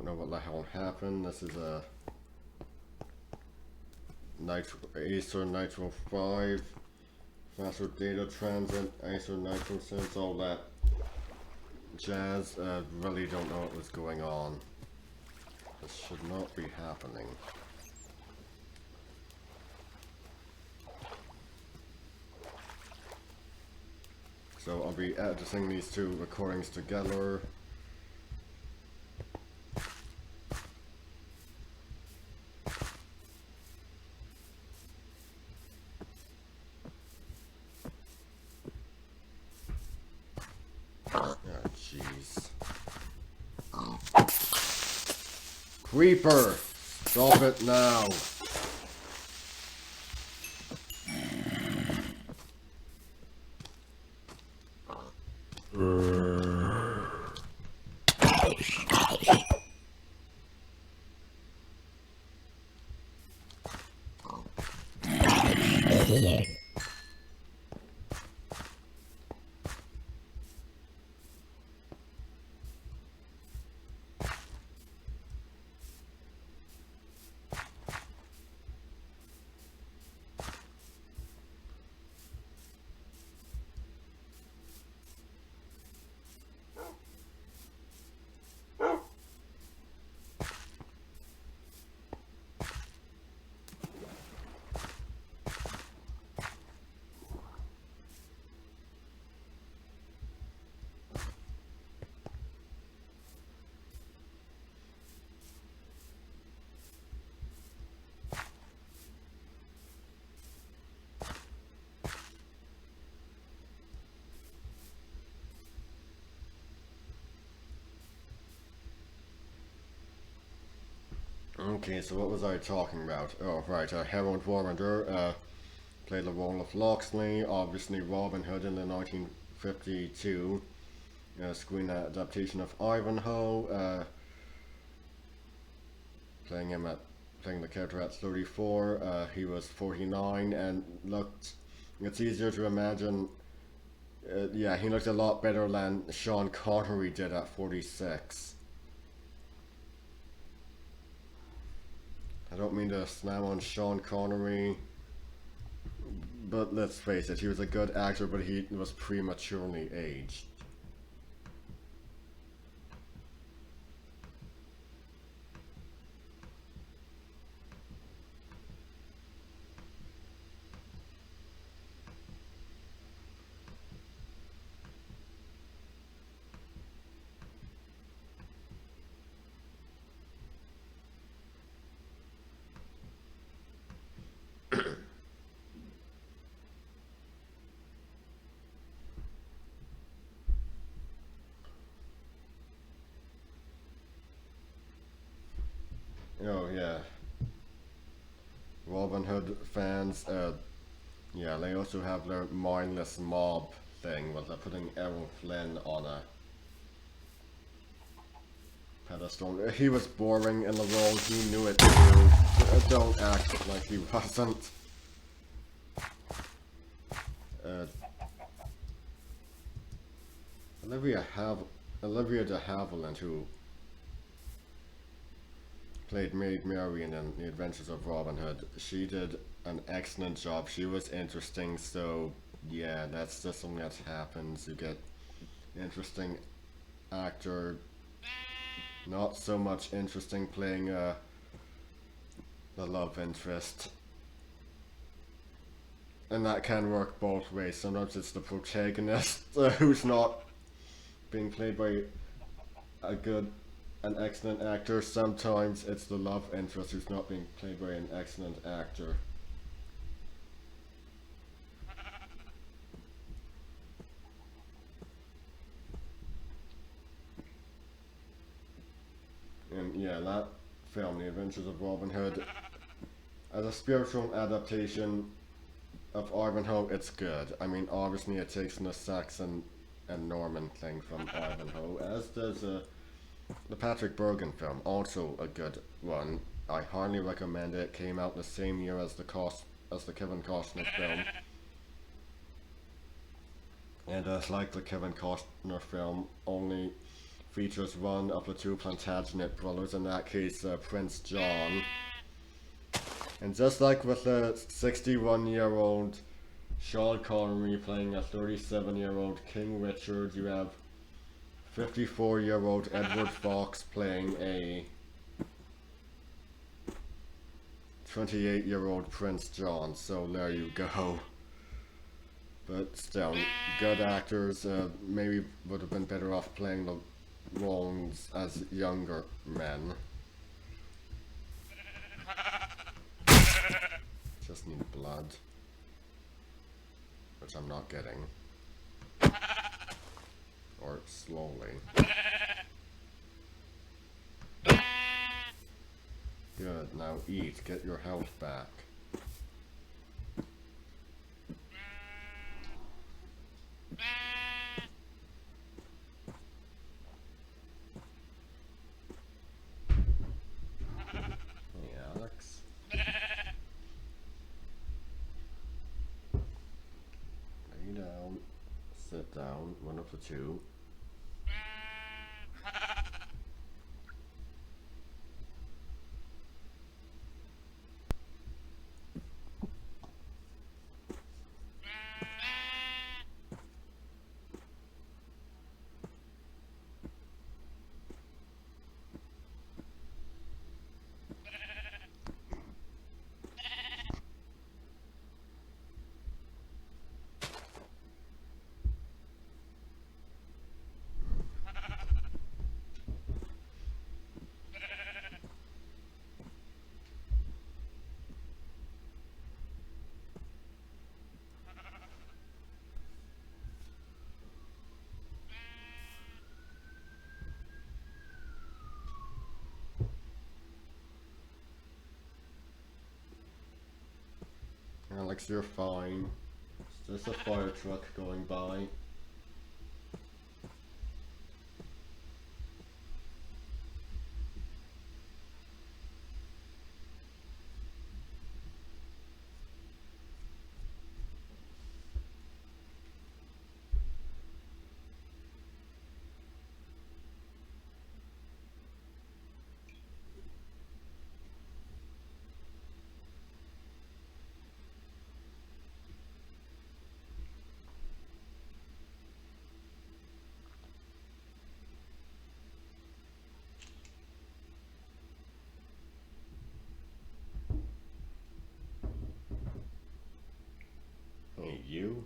Speaker 1: know what the hell happened. This is a Acer Nitro 5, faster data transit, Acer Nitro Sense, all that jazz. Really don't know what was going on. This should not be happening. So I'll be editing these two recordings together. Oh jeez. Creeper! Stop it now!
Speaker 2: here.
Speaker 1: Okay, so what was I talking about? Oh, right, Harold Warrender played the role of Locksley, obviously Robin Hood in the 1952 screen adaptation of Ivanhoe, playing him at playing the character at 34. He was 49 and looked. It's easier to imagine. Yeah, he looked a lot better than Sean Connery did at 46. I don't mean to slam on Sean Connery, but let's face it, he was a good actor, but he was prematurely aged. Oh yeah, Robin Hood fans, yeah, they also have their mindless mob thing, where they're putting Errol Flynn on a pedestal. He was boring in the role, he knew it too. Don't act like he wasn't. Uh, Olivia de Havilland, who played Maid Marian in The Adventures of Robin Hood, she did an excellent job. She was interesting, so yeah, that's just something that happens. You get interesting actor, not so much interesting playing the love interest. And that can work both ways. Sometimes it's the protagonist who's not being played by an excellent actor. Sometimes it's the love interest who's not being played by an excellent actor. And yeah, that film, The Adventures of Robin Hood, as a spiritual adaptation of Ivanhoe, it's good. I mean, obviously it takes the Saxon and Norman thing from Ivanhoe, as does the Patrick Bergin film, also a good one. I highly recommend it. It came out the same year as the Kevin Costner film. And it's like the Kevin Costner film, only features one of the two Plantagenet brothers, in that case Prince John. And just like with the 61-year-old Sean Connery playing a 37-year-old King Richard, you have 54-year-old Edward Fox playing a 28-year-old Prince John, so there you go. But still, good actors, maybe would have been better off playing the roles as younger men. Just need blood, which I'm not getting. Or slowly. Good, now eat, get your health back. Hey Alex. Sit down, one of the two. Alex, you're fine. Is this a fire truck going by? Hey, you?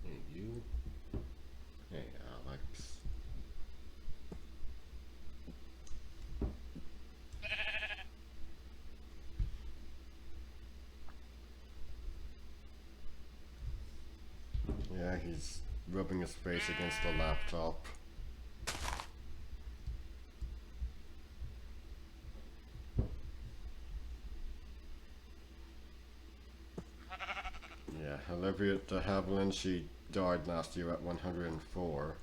Speaker 1: Hey, you? Hey, Alex. Yeah, he's rubbing his face against the laptop. Yeah, Olivia de Havilland, she died last year at 104.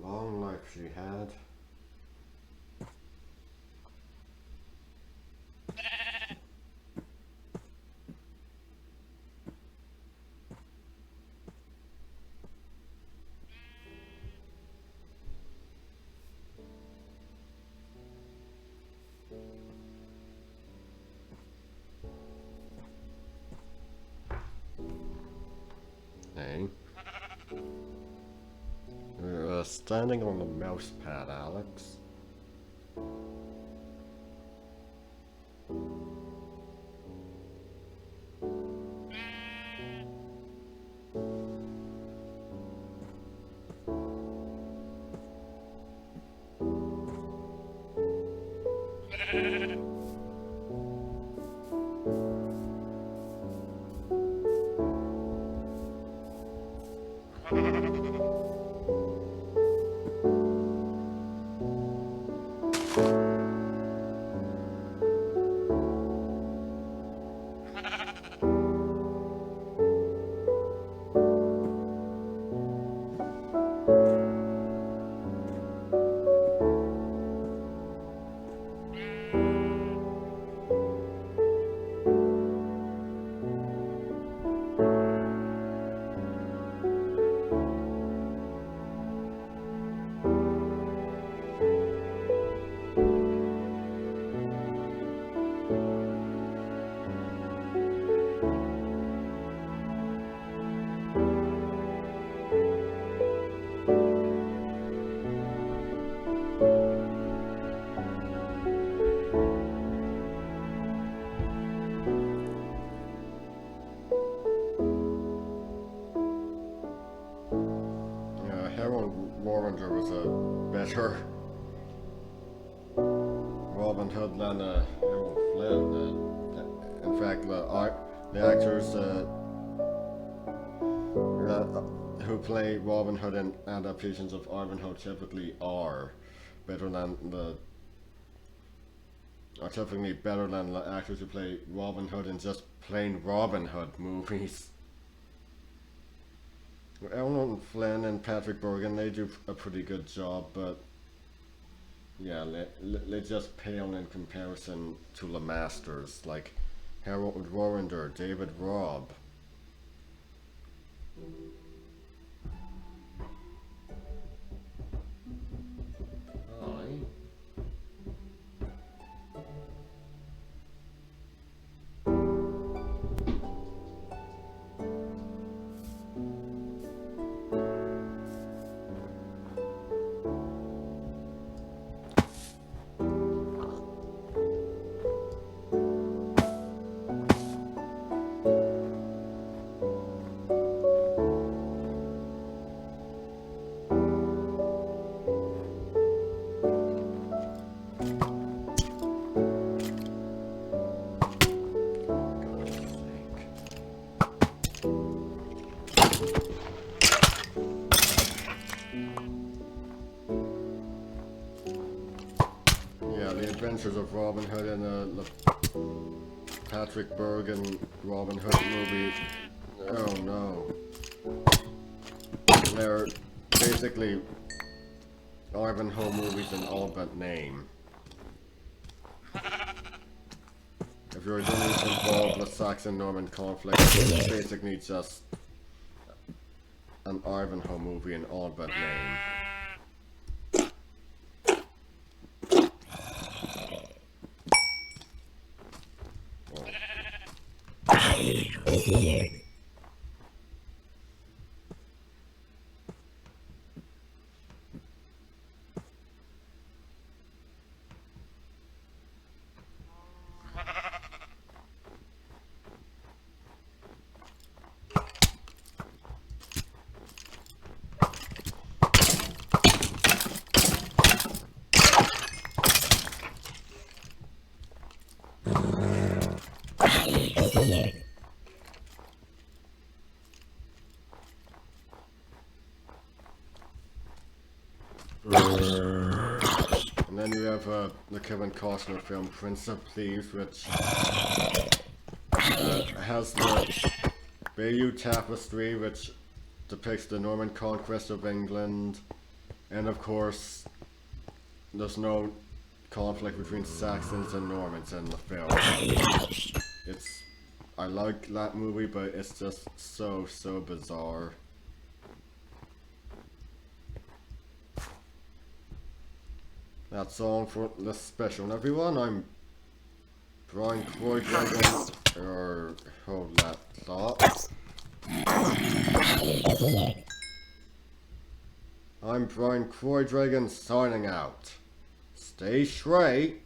Speaker 1: Long life she had. Hey. You're standing on the mouse pad, Alex. Warrender was a better Robin Hood than Errol Flynn. In fact, the actors who play Robin Hood in adaptations of Ivanhoe typically are better than the are typically better than the actors who play Robin Hood in just plain Robin Hood movies. Errol Flynn and Patrick Bergin, they do a pretty good job, but yeah, they just pale in comparison to the masters like Harold Warrender, David Robb. The Adventures of Robin Hood in the Patrick Bergin Robin Hood movie. Oh no. They're basically Ivanhoe movies in all but name. If you're going to involve the Saxon-Norman conflict, it's basically just an Ivanhoe movie in all but name. And then you have the Kevin Costner film Prince of Thieves, which has the Bayeux Tapestry, which depicts the Norman conquest of England, and of course there's no conflict between Saxons and Normans in the film. I like that movie, but it's just so bizarre. That's all for this special, everyone. I'm Brian Croydregan, or hold that thought. I'm Brian Croydregan signing out. Stay straight.